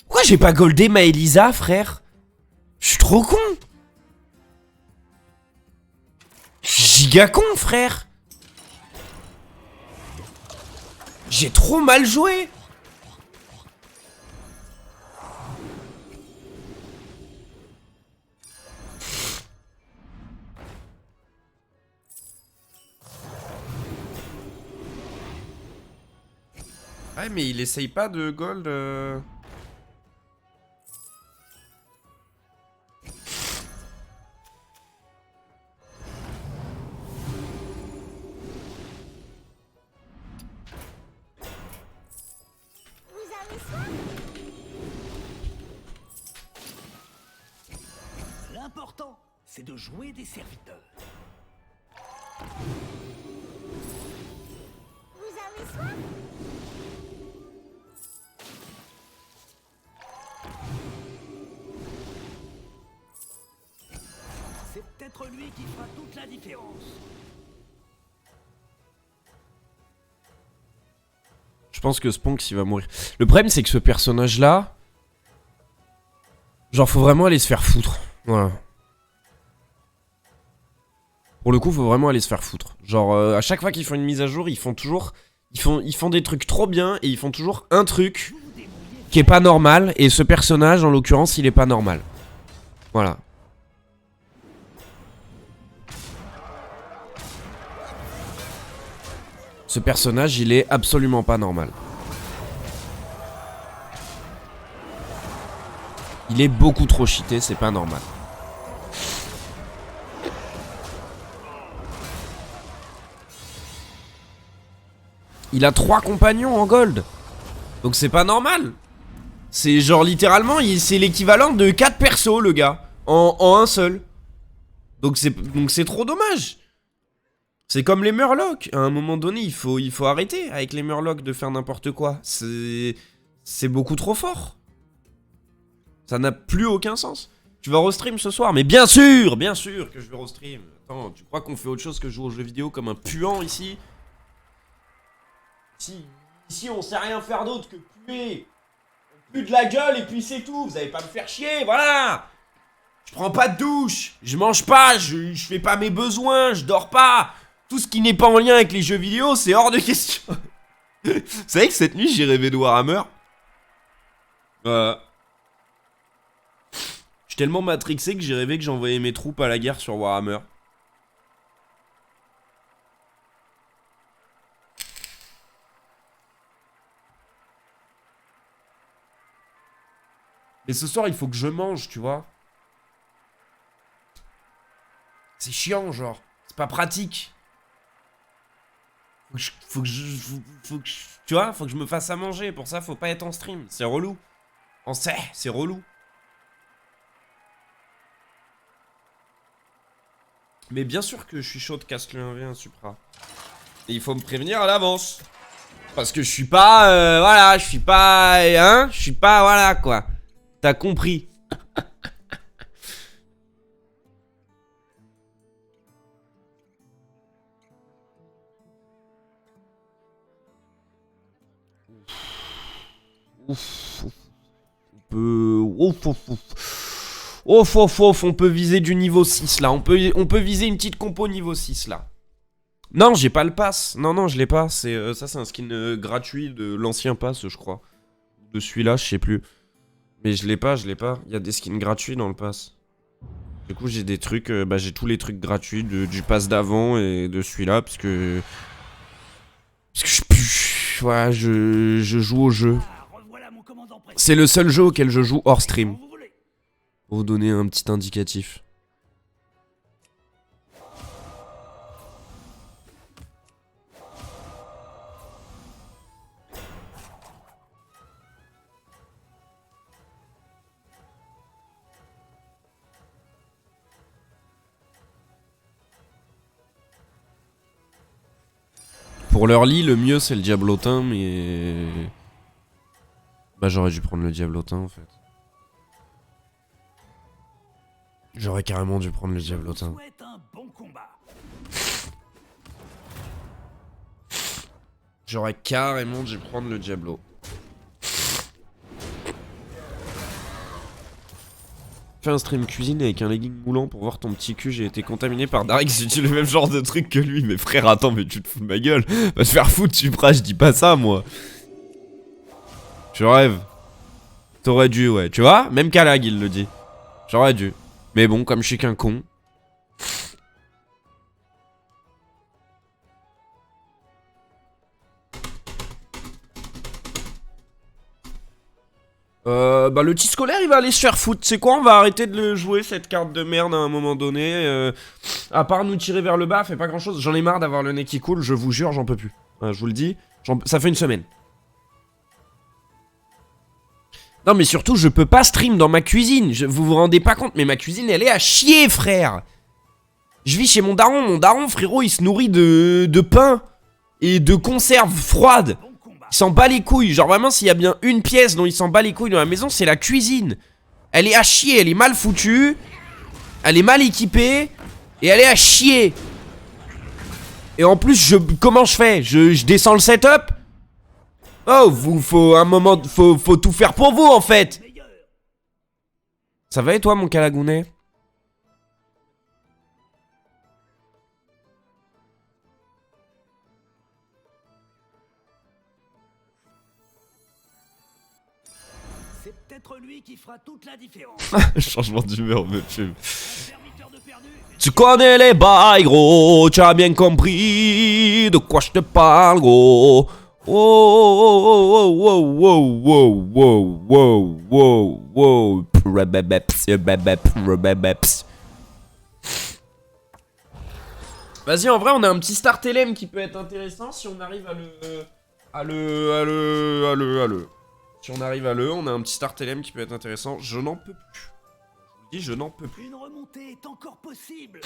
Speaker 1: Pourquoi j'ai pas goldé ma Elisa, frère? Je suis trop con. Je suis giga con, frère. J'ai trop mal joué. Ouais, mais il essaye pas de gold.
Speaker 4: Vous avez soif?
Speaker 2: L'important, c'est de jouer des serviteurs.
Speaker 4: Vous avez soif?
Speaker 2: C'est peut-être lui qui fera toute la différence.
Speaker 1: Je pense que Sponx il va mourir. Le problème c'est que ce personnage là, genre faut vraiment aller se faire foutre. Voilà. Pour le coup faut vraiment aller se faire foutre. Genre à chaque fois qu'ils font une mise à jour ils font toujours, ils font des trucs trop bien et ils font toujours un truc qui est pas normal. Et ce personnage en l'occurrence il est pas normal. Voilà. Ce personnage il est absolument pas normal. Il est beaucoup trop cheaté, c'est pas normal. Il a 3 compagnons en gold. Donc c'est pas normal. C'est genre littéralement, c'est l'équivalent de 4 persos le gars. En un seul. Donc c'est trop dommage. C'est comme les Murlocs. À un moment donné, il faut arrêter avec les Murlocs de faire n'importe quoi. C'est beaucoup trop fort. Ça n'a plus aucun sens. Tu vas restream ce soir? Mais bien sûr que je vais restream. Attends, tu crois qu'on fait autre chose que jouer aux jeux vidéo comme un puant ici? Ici on sait rien faire d'autre que puer. On pue de la gueule et puis c'est tout. Vous allez pas me faire chier, voilà. Je prends pas de douche, je mange pas, je fais pas mes besoins, je dors pas. Tout ce qui n'est pas en lien avec les jeux vidéo, c'est hors de question. Vous savez que cette nuit j'ai rêvé de Warhammer. Je suis tellement matrixé que j'ai rêvé que j'envoyais mes troupes à la guerre sur Warhammer. Mais ce soir il faut que je mange, tu vois. C'est chiant, genre. C'est pas pratique. Faut que tu vois, faut que je me fasse à manger. Pour ça, faut pas être en stream. C'est relou. On sait, c'est relou. Mais bien sûr que je suis chaud de casque le 1v1 Supra. Et il faut me prévenir à l'avance. Parce que je suis pas... voilà, je suis pas... Hein, je suis pas... Voilà, quoi. T'as compris. Ouf. On peut... Ouf, on peut viser du niveau 6 là. On peut viser une petite compo niveau 6 là. Non, j'ai pas le pass. Non, je l'ai pas. Ça, c'est un skin gratuit de l'ancien pass, je crois. De celui-là, je sais plus. Mais je l'ai pas. Il y a des skins gratuits dans le pass. Du coup, j'ai des trucs. J'ai tous les trucs gratuits du pass d'avant et de celui-là. Parce que voilà, je joue au jeu. C'est le seul jeu auquel je joue hors stream. Pour vous donner un petit indicatif. Pour l'early, le mieux c'est le diablotin, mais... Bah j'aurais dû prendre le diablotin en fait. J'aurais carrément dû prendre le diablotin. J'aurais carrément dû prendre le diablo. Fais un stream cuisine avec un legging moulant pour voir ton petit cul. J'ai été contaminé par Darix. J'ai dit le même genre de truc que lui. Mais frère, attends, mais tu te fous de ma gueule. Va te faire foutre, Supra, je dis pas ça, moi. Je rêve. T'aurais dû, ouais. Tu vois, même Kalag, il le dit. J'aurais dû. Mais bon, comme je suis qu'un con. Bah le petit scolaire il va aller se faire foutre. C'est quoi, on va arrêter de le jouer cette carte de merde à un moment donné. À part nous tirer vers le bas, fait pas grand chose. J'en ai marre d'avoir le nez qui coule, je vous jure, j'en peux plus. Je vous le dis, ça fait une semaine. Non mais surtout je peux pas stream dans ma cuisine. Vous vous rendez pas compte, mais ma cuisine elle est à chier frère. Je vis chez mon daron frérot il se nourrit de pain et de conserves froides. Il s'en bat les couilles, genre vraiment s'il y a bien une pièce dont il s'en bat les couilles dans la maison c'est la cuisine. Elle est à chier, elle est mal foutue. Elle est mal équipée. Et elle est à chier. Et en plus comment je fais, je descends le setup. Oh, faut un moment, faut tout faire pour vous en fait. Ça va et toi mon calagounet?
Speaker 2: C'est peut-être lui qui fera toute la différence.
Speaker 1: Changement d'humeur me tue.
Speaker 2: Serviteur de perdu.
Speaker 1: Tu connais les bails gros, tu as bien compris de quoi je te parle gros. Oh, oh, oh, oh, oh, oh, oh, oh, oh, oh, Vas-y, en vrai, on a un petit start LM qui peut être intéressant si on arrive Si on arrive on a un petit start LM qui peut être intéressant. Je n'en peux plus. Je vous dis, je n'en peux plus.
Speaker 2: Une remontée est encore possible.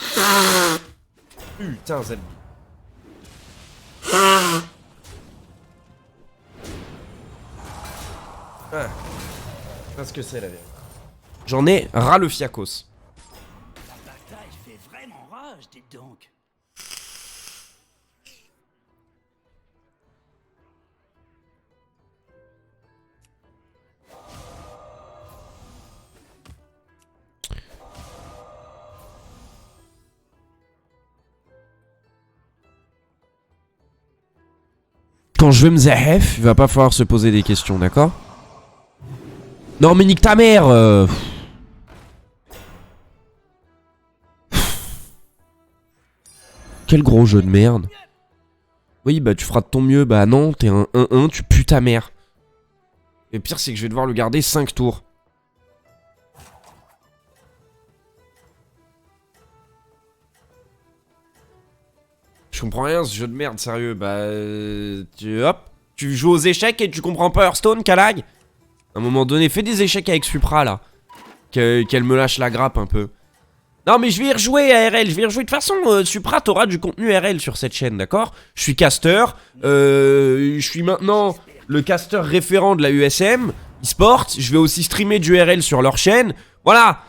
Speaker 1: Putain, Z. Ah. Parce que c'est la vérité. J'en ai ras le fiacos.
Speaker 2: La bataille fait vraiment rage, dites donc.
Speaker 1: Quand je veux me zahef, il va pas falloir se poser des questions, d'accord? Non mais nique ta mère Quel gros jeu de merde. Oui bah tu feras de ton mieux, bah non, t'es un 1-1, tu pues ta mère. Et le pire c'est que je vais devoir le garder 5 tours. Je comprends rien ce jeu de merde, sérieux. Bah tu joues aux échecs et tu comprends pas Hearthstone, Calag? À un moment donné, fais des échecs avec Supra là. Qu'elle me lâche la grappe un peu. Non mais je vais y rejouer à RL, je vais y rejouer. De toute façon, Supra, t'auras du contenu RL sur cette chaîne, d'accord? Je suis caster, je suis maintenant le caster référent de la USM eSport. Je vais aussi streamer du RL sur leur chaîne. Voilà,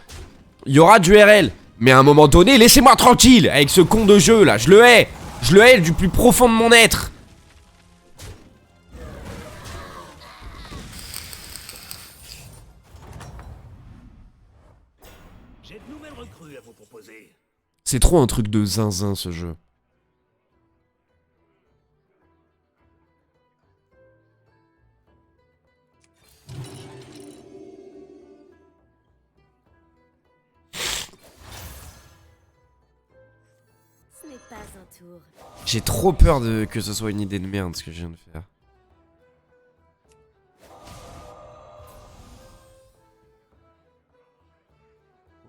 Speaker 1: il y aura du RL. Mais à un moment donné, laissez-moi tranquille avec ce con de jeu là, je le hais. Je le hais du plus profond de mon être.
Speaker 2: J'ai de nouvelles recrues à vous proposer.
Speaker 1: C'est trop un truc de zinzin ce jeu.
Speaker 4: Ce n'est pas un tour.
Speaker 1: J'ai trop peur que ce soit une idée de merde ce que je viens de faire.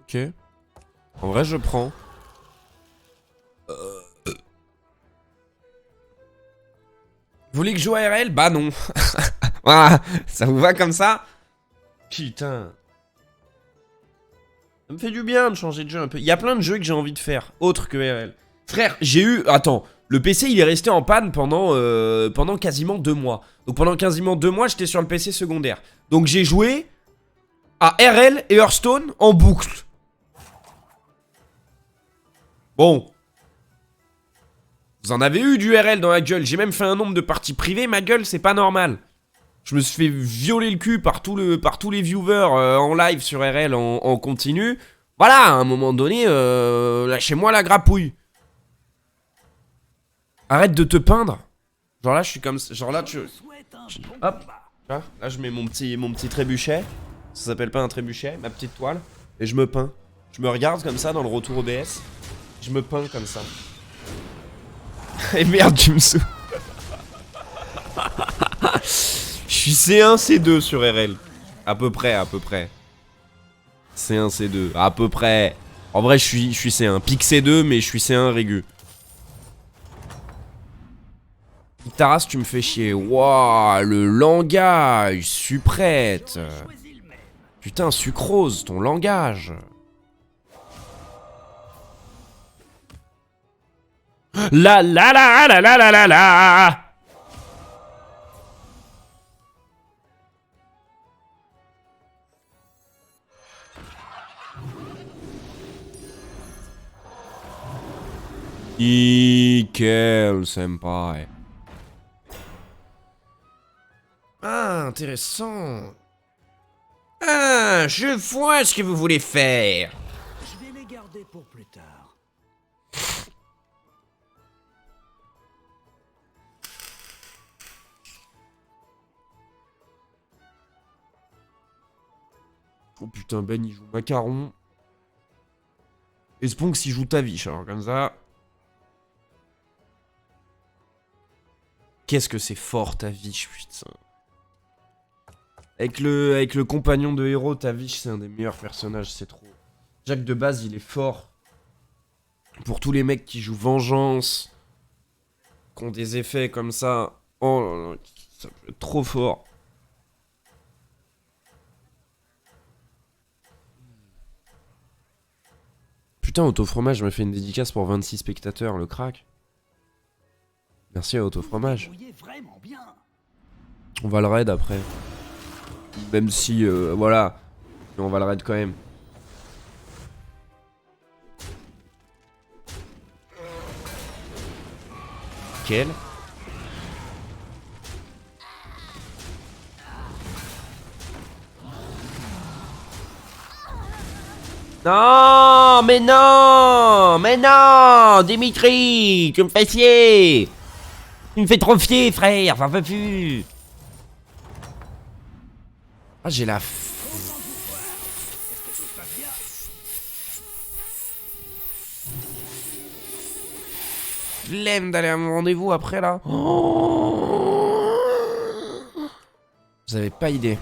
Speaker 1: Ok. En vrai, je prends. Vous voulez que je joue à RL? Bah non. Voilà, ça vous va comme ça? Putain. Ça me fait du bien de changer de jeu un peu. Il y a plein de jeux que j'ai envie de faire, autres que RL. Frère, j'ai eu... Attends, le PC il est resté en panne pendant quasiment 2 mois. Donc pendant quasiment 2 mois, j'étais sur le PC secondaire. Donc j'ai joué à RL et Hearthstone en boucle. Bon. Vous en avez eu du RL dans la gueule. J'ai même fait un nombre de parties privées. Ma gueule, c'est pas normal. Je me suis fait violer le cul par tous les viewers en live sur RL en continu. Voilà, à un moment donné, lâchez-moi la grappouille. Arrête de te peindre. Genre là, je suis comme... Genre là, tu... Hop. Là, je mets mon petit trébuchet. Ça s'appelle pas un trébuchet, ma petite toile. Et je me peins. Je me regarde comme ça dans le retour OBS. Je me peins comme ça. Et merde, tu me sous. Je suis C1, C2 sur RL. À peu près, à peu près. C1, C2, à peu près. En vrai, je suis C1. Pique C2, mais je suis C1 régu. Taras, tu me fais chier. Waouh, le langage, suprète. Putain, sucrose, ton langage. La la la la la la la la. Nickel, senpai. Ah, intéressant. Ah, je vois ce que vous voulez faire.
Speaker 2: Je vais les garder pour plus tard.
Speaker 1: Oh putain, Ben il joue macaron. Et Sponks il joue Tavish, alors comme ça. Qu'est-ce que c'est fort Tavish, putain. Avec le compagnon de héros, Tavish c'est un des meilleurs personnages, c'est trop. Jack de base il est fort. Pour tous les mecs qui jouent Vengeance, qui ont des effets comme ça, oh là là, ça peut être trop fort. Putain, Autofromage me fait une dédicace pour 26 spectateurs, le crack. Merci à Autofromage.
Speaker 2: Vous débrouillez vraiment bien.
Speaker 1: On va le raid après. Même si, voilà. Mais on va le raid quand même. Quel? Non, mais non, mais non, Dimitri, tu me fais chier. Tu me fais trop fier, frère, j'en peux plus. Ah, j'ai la flemme d'aller à mon rendez-vous après là. Oh. Vous avez pas idée.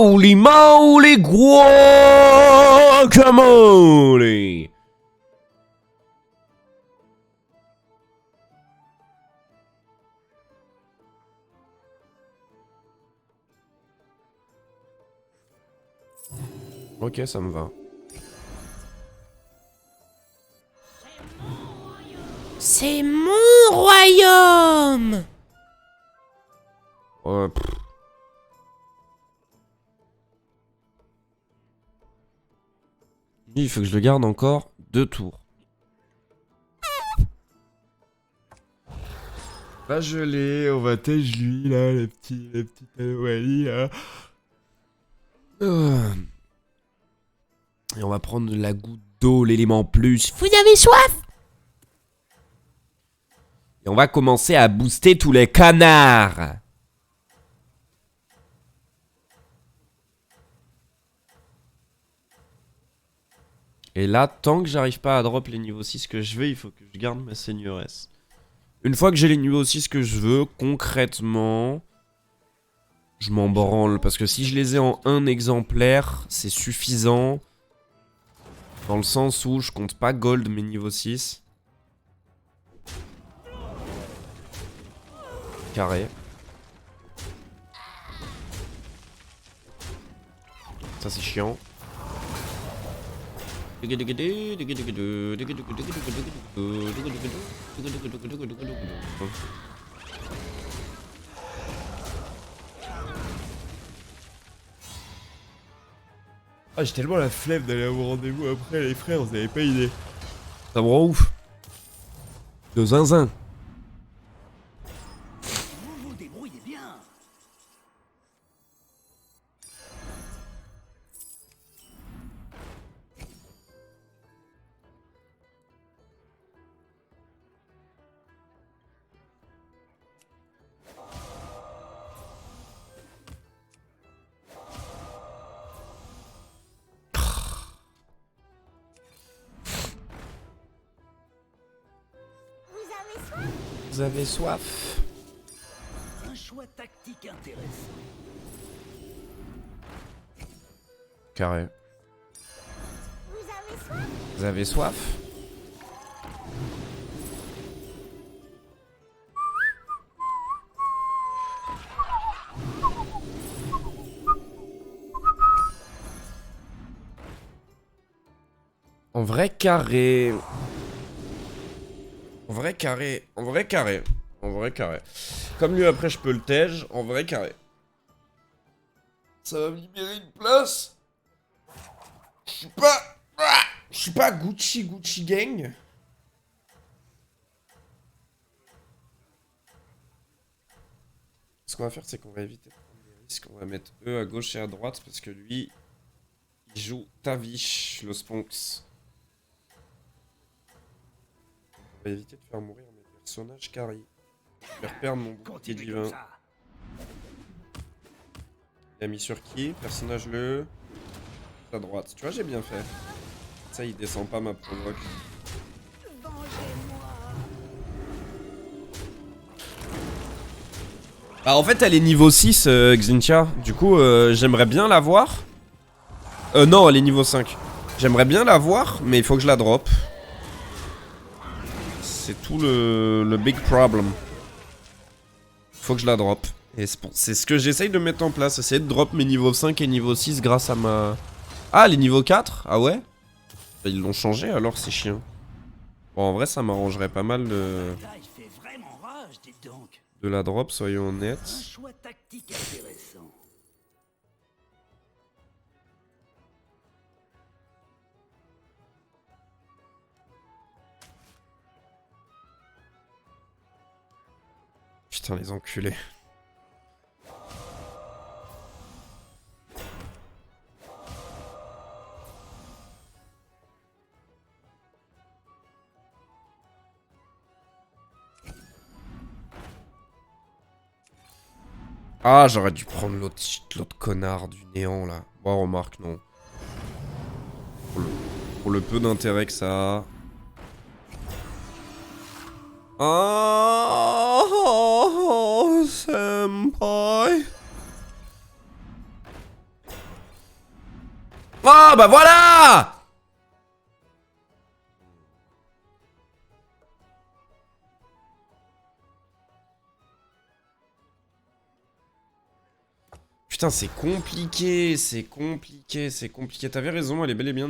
Speaker 1: Holy moly guacamole! Ok, ça me va.
Speaker 6: C'est mon royaume.
Speaker 1: Pff. Lui, il faut que je le garde encore 2 tours. Là, je l'ai, on va tège lui, là, le petit Wally, là. Et on va prendre la goutte d'eau, l'élément plus.
Speaker 6: Vous avez soif?
Speaker 1: Et on va commencer à booster tous les canards. Et là, tant que j'arrive pas à drop les niveaux 6 que je veux, il faut que je garde ma seigneuresse. Une fois que j'ai les niveaux 6 que je veux, concrètement, je m'en branle. Parce que si je les ai en un exemplaire, c'est suffisant. Dans le sens où je compte pas gold mes niveaux 6. Carré. Ça c'est chiant. Ah, j'ai tellement la flemme d'aller à mon rendez-vous après, les frères, vous avez pas idée. Ça me rend ouf. De zinzin.
Speaker 2: Vous vous débrouillez bien.
Speaker 1: vous avez soif?
Speaker 2: Un choix tactique intéressant.
Speaker 1: Carré.
Speaker 4: Vous avez soif?
Speaker 1: Vous avez soif? En vrai carré. En vrai carré. En vrai carré. En vrai carré. Comme lui après je peux le tège, en vrai carré. Ça va me libérer une place. Je suis pas... Ah, je suis pas Gucci gang. Ce qu'on va faire, c'est qu'on va éviter de prendre des risques. On va mettre E à gauche et à droite parce que lui, il joue Tavish, le Sponx. On va éviter de faire mourir mes personnages carry. Je vais reperdre mon bouclier
Speaker 2: Continuez
Speaker 1: divin.
Speaker 2: comme ça.
Speaker 1: Il a mis sur qui? Personnage le... à droite. Tu vois, j'ai bien fait. Ça, il descend pas ma provoque. Ah, en fait, elle est niveau 6, Xintia. Du coup, j'aimerais bien la voir. Non, elle est niveau 5. J'aimerais bien la voir, mais il faut que je la drop. C'est tout le big problem. Faut que je la drop. Et c'est ce que j'essaye de mettre en place. Essayer de drop mes niveaux 5 et niveau 6 grâce à ma... Ah, les niveaux 4? Ah ouais? Bah, ils l'ont changé, alors c'est chiant. Bon, en vrai, ça m'arrangerait pas mal
Speaker 2: Là, il fait vraiment rage, dites donc.
Speaker 1: de la drop, soyons
Speaker 2: Un
Speaker 1: honnêtes.
Speaker 2: choix tactique intéressant.
Speaker 1: Putain, les enculés. Ah, j'aurais dû prendre l'autre connard du néant, là. Bon, remarque, non. Pour le peu d'intérêt que ça a. Oh, senpai. Ah, bah voilà! Putain, c'est compliqué, c'est compliqué, c'est compliqué. T'avais raison, il est bel et bien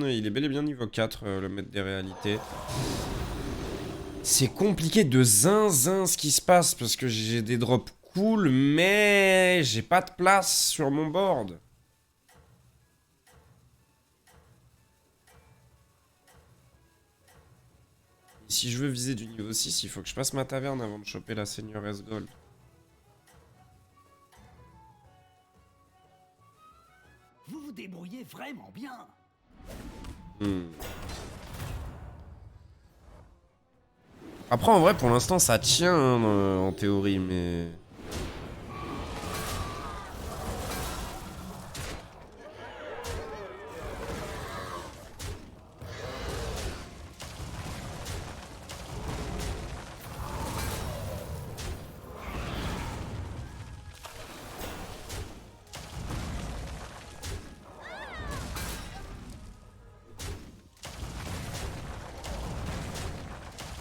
Speaker 1: niveau 4, le maître des réalités. C'est compliqué de zinzin ce qui se passe, parce que j'ai des drops cool, mais j'ai pas de place sur mon board. Et si je veux viser du niveau 6, il faut que je passe ma taverne avant de choper la Seigneuresse Gold.
Speaker 2: Vous vous débrouillez vraiment bien.
Speaker 1: Après, en vrai, pour l'instant, ça tient, hein, en théorie, mais...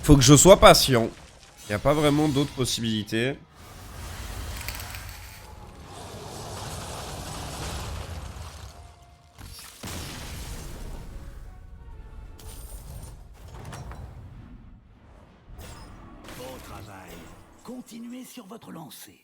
Speaker 1: Faut que je sois patient. Y a pas vraiment d'autres possibilités.
Speaker 2: Beau travail. Continuez sur votre lancée.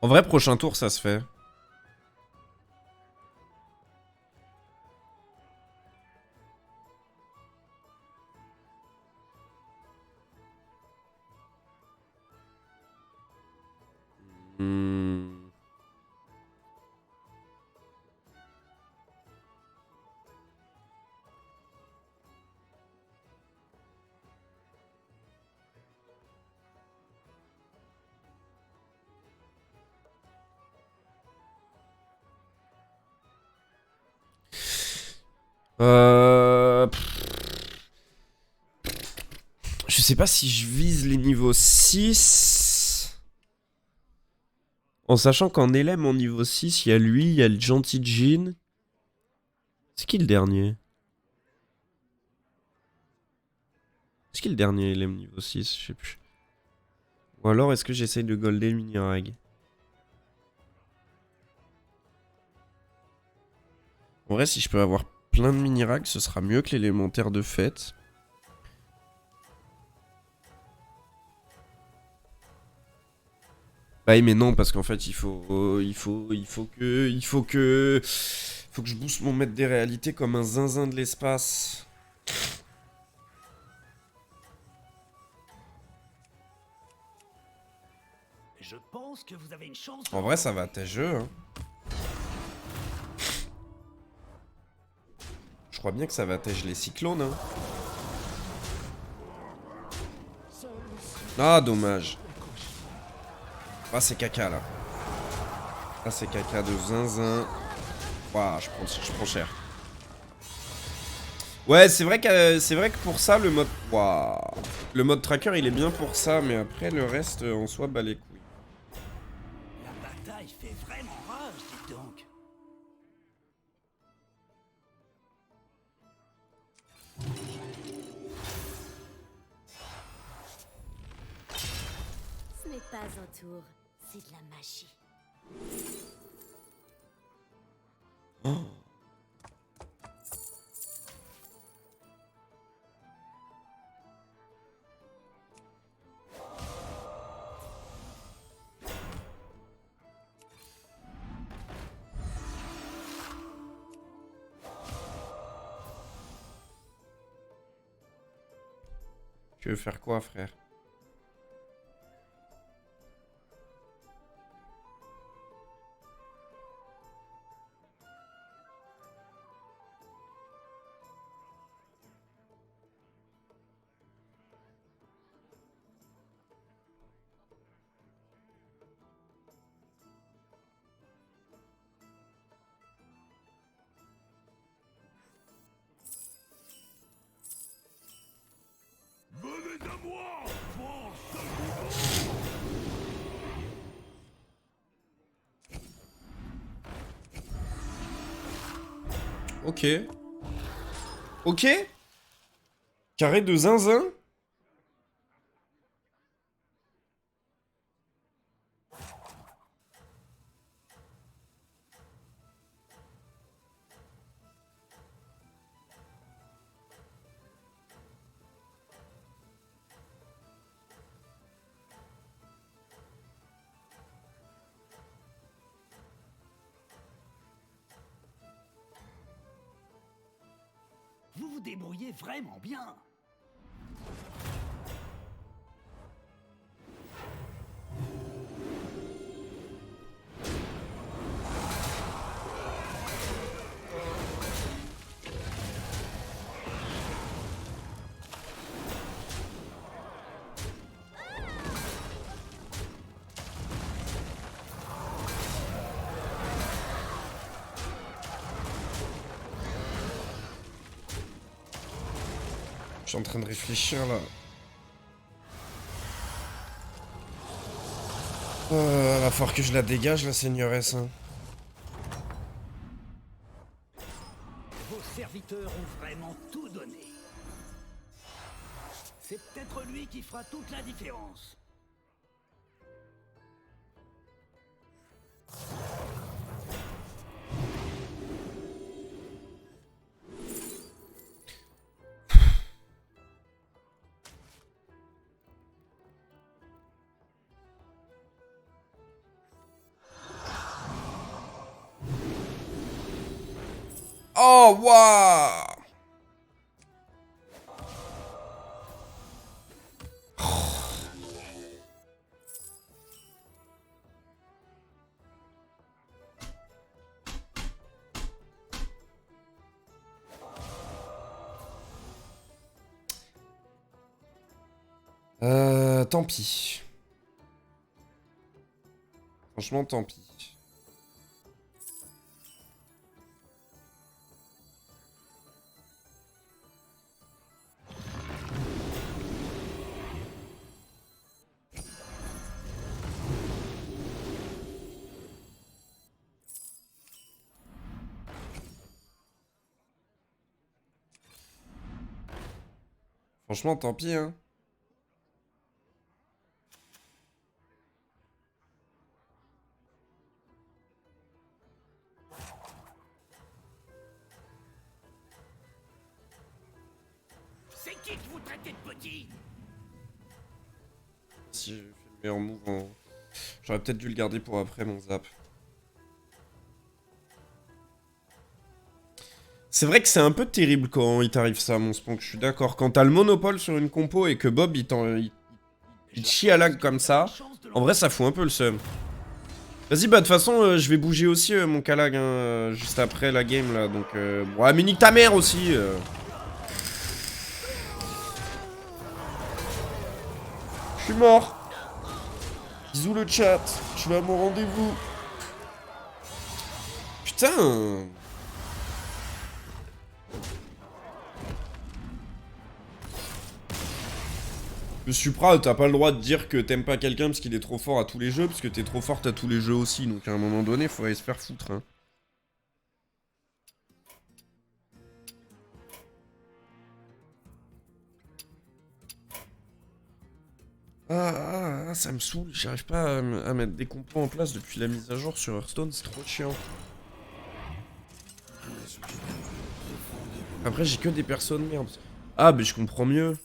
Speaker 1: En vrai, prochain tour, ça se fait. Je sais pas si je vise les niveaux 6. En sachant qu'en LM, en niveau 6, il y a lui, il y a le gentil Jean. C'est qui le dernier? C'est qui le dernier LM niveau 6? Je sais plus. Ou alors est-ce que j'essaye de golder le mini-rag? En vrai, si je peux avoir plein de mini-rags, ce sera mieux que l'élémentaire de fête. Bah mais non, parce qu'en fait, il faut que je booste mon maître des réalités comme un zinzin de l'espace.
Speaker 2: Je pense que vous avez une chance.
Speaker 1: En vrai, ça va tes jeux, hein. Je crois bien que ça va tège les cyclones, hein. Ah, dommage. Ah, c'est caca, là. Ah, c'est caca de zinzin. Waouh, je prends cher. Ouais, c'est vrai que pour ça, le mode... Waouh. Le mode tracker, il est bien pour ça, mais après, le reste, en soi, bat les couilles.
Speaker 2: La bataille fait vraiment rage, dites donc.
Speaker 4: Ce n'est pas un tour, c'est de la magie.
Speaker 1: Tu veux faire quoi, frère? Ok. Ok. Carré de zinzin.
Speaker 2: Vous vous débrouillez vraiment bien.
Speaker 1: Je suis en train de réfléchir là. Va falloir que je la dégage la seigneuresse. Hein.
Speaker 2: Vos serviteurs ont vraiment tout donné. C'est peut-être lui qui fera toute la différence.
Speaker 1: Oh, waouh! Tant pis. Franchement, tant pis. Franchement, tant pis, hein.
Speaker 2: C'est qui vous traitez de petit?
Speaker 1: Si j'ai fait le meilleur move en... J'aurais peut-être dû le garder pour après, mon zap. C'est vrai que c'est un peu terrible quand il t'arrive ça, mon Spank, je suis d'accord. Quand t'as le monopole sur une compo et que Bob, il te chie à lag comme ça, en vrai, ça fout un peu le seum. Vas-y, bah de toute façon, je vais bouger aussi mon Kalag, hein, juste après la game, là, donc... Ouais, mais nique ta mère aussi Je suis mort. Bisous le chat, je vais à mon rendez-vous. Putain. Le Supra, t'as pas le droit de dire que t'aimes pas quelqu'un parce qu'il est trop fort à tous les jeux, parce que t'es trop forte à tous les jeux aussi, donc à un moment donné, faut aller se faire foutre, hein. Ah, ça me saoule, j'arrive pas à mettre des compos en place depuis la mise à jour sur Hearthstone, c'est trop chiant. Après, j'ai que des personnes merde. Ah, mais je comprends mieux.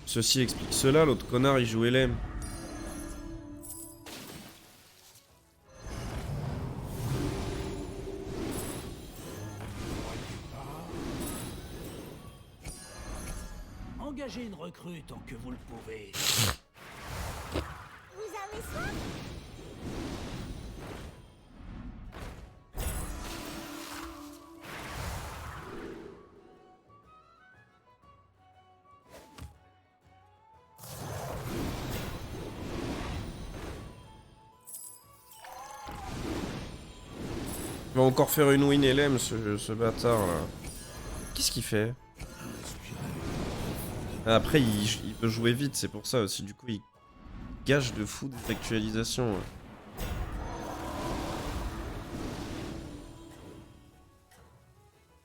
Speaker 1: Ceci explique cela, l'autre connard il joue LM.
Speaker 2: Engagez une recrue tant que vous le pouvez.
Speaker 4: Vous avez soif?
Speaker 1: Il va encore faire une win LM ce bâtard là. Qu'est-ce qu'il fait? Après il veut jouer vite, c'est pour ça aussi, du coup il gâche de fou des actualisations.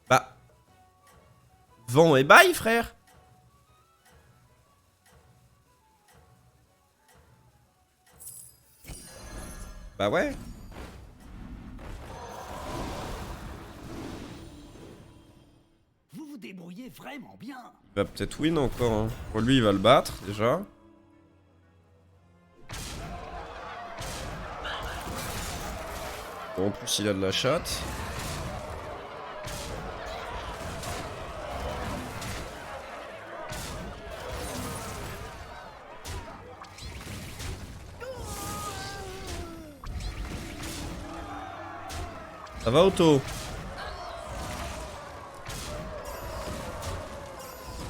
Speaker 1: Bah. Vent et bye frère. Bah ouais.
Speaker 2: Vous vous débrouillez vraiment bien.
Speaker 1: Il va peut-être win encore, hein. Pour lui il va le battre déjà. Bon, en plus il a de la chatte. Ça va Otto?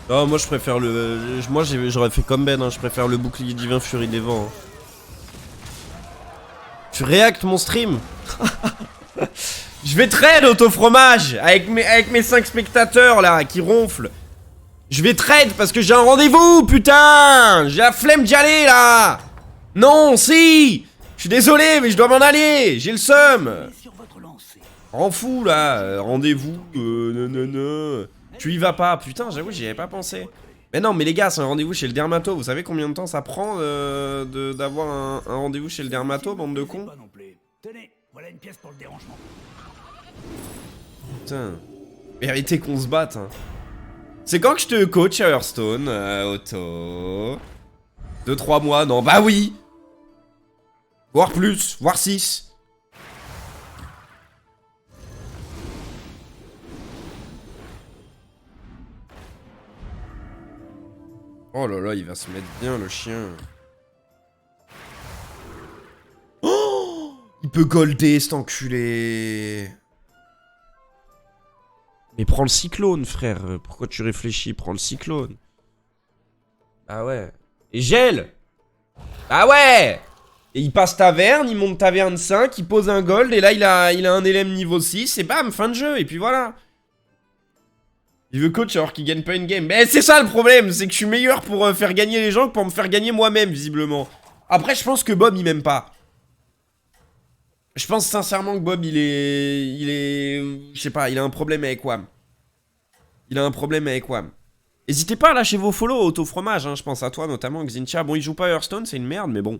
Speaker 1: Non, moi je préfère le... Moi j'aurais fait comme Ben, hein. Je préfère le bouclier divin Furie des Vents. Hein. Tu réactes mon stream. Je vais trade Auto Fromage avec mes 5 spectateurs là qui ronflent. Je vais trade parce que j'ai un rendez-vous, putain. J'ai la flemme d'y aller là. Non, si. Je suis désolé mais je dois m'en aller. J'ai le seum.
Speaker 2: Sur votre lancée.
Speaker 1: Rends fou là, rendez-vous, non. Tu y vas pas, putain, j'avoue, j'y avais pas pensé. Mais non, mais les gars, c'est un rendez-vous chez le dermato. Vous savez combien de temps ça prend d'avoir un rendez-vous chez le dermato, bande de cons?
Speaker 2: Pas non plus. Tenez, voilà une pièce pour le dérangement.
Speaker 1: Putain, mérité qu'on se batte. Hein. C'est quand que je te coach à Hearthstone, Otto? 2-3 mois, non, bah oui. Voire plus, voire 6. Oh là là, il va se mettre bien le chien. Oh, il peut golder cet enculé. Mais prends le cyclone, frère. Pourquoi tu réfléchis? Prends le cyclone. Ah ouais. Et gel. Ah ouais. Et il passe taverne, il monte taverne 5, il pose un gold, et là il a un LM niveau 6, et bam, fin de jeu, et puis voilà. Il veut coach alors qu'il gagne pas une game. Mais c'est ça le problème, c'est que je suis meilleur pour faire gagner les gens que pour me faire gagner moi-même, visiblement. Après, je pense que Bob, il m'aime pas. Je pense sincèrement que Bob, il est... Je sais pas, il a un problème avec Wham. Il a un problème avec WAM. N'hésitez pas à lâcher vos follow, Auto Fromage, hein, je pense à toi notamment, Xintia. Bon, il joue pas Hearthstone, c'est une merde, mais bon.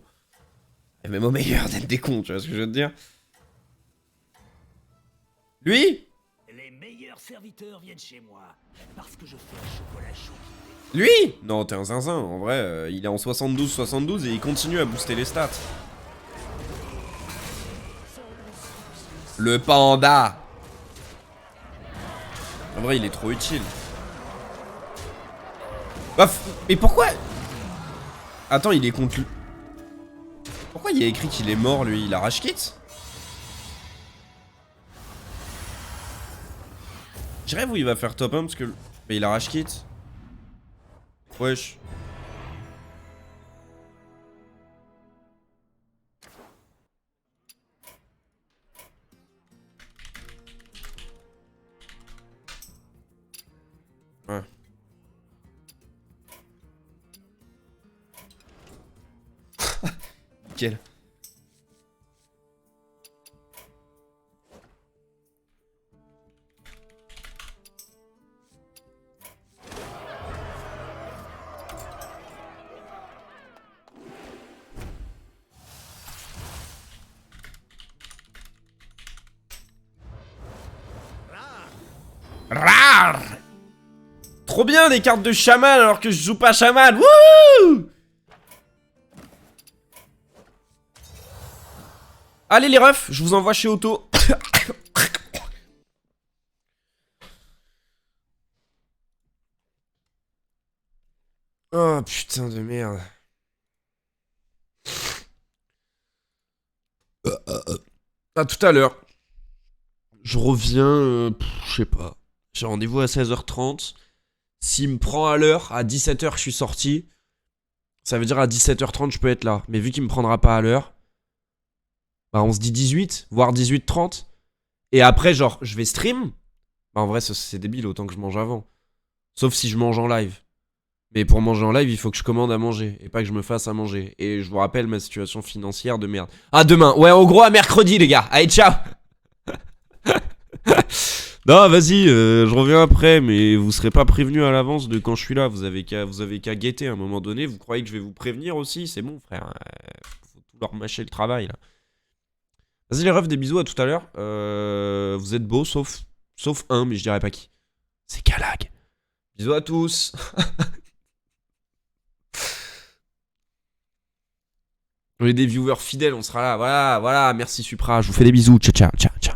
Speaker 1: Et même au meilleur d'être des cons, tu vois ce que je veux te dire. Lui?
Speaker 2: Les meilleurs serviteurs viennent chez moi parce que je fais un chocolat chaud.
Speaker 1: Lui? Non, t'es un zinzin, en vrai, il est en 72-72 et il continue à booster les stats. Le panda! En vrai, il est trop utile. Bah, mais pourquoi? Attends, il est contre... Pourquoi il y a écrit qu'il est mort, lui? Il a rage quit? Je rêve où il va faire top 1 parce que... Mais il a rage quit. Wesh. Ouais. Nickel. Rar. Trop bien des cartes de chaman alors que je joue pas chaman. Wouh! Allez les refs, je vous envoie chez Auto. Oh putain de merde. À tout à l'heure. Je reviens, je sais pas. J'ai rendez-vous à 16h30. S'il me prend à l'heure, à 17h je suis sorti. Ça veut dire à 17h30 je peux être là. Mais vu qu'il me prendra pas à l'heure, bah on se dit 18, voire 18h30. Et après genre je vais stream. Bah en vrai c'est débile, autant que je mange avant. Sauf si je mange en live. Mais pour manger en live il faut que je commande à manger. Et pas que je me fasse à manger. Et je vous rappelle ma situation financière de merde. Ah demain, ouais en gros à mercredi les gars. Allez ciao. Non, vas-y, je reviens après, mais vous serez pas prévenu à l'avance de quand je suis là. Vous avez qu'à guetter à un moment donné. Vous croyez que je vais vous prévenir aussi? C'est bon, frère. Faut tout leur mâcher le travail, là. Vas-y, les refs, des bisous, à tout à l'heure. Vous êtes beaux, sauf un, mais je dirais pas qui. C'est Kalag. Bisous à tous. On est des viewers fidèles, on sera là. Voilà, voilà. Merci Supra, je vous fais des bisous. Ciao, ciao, ciao, ciao.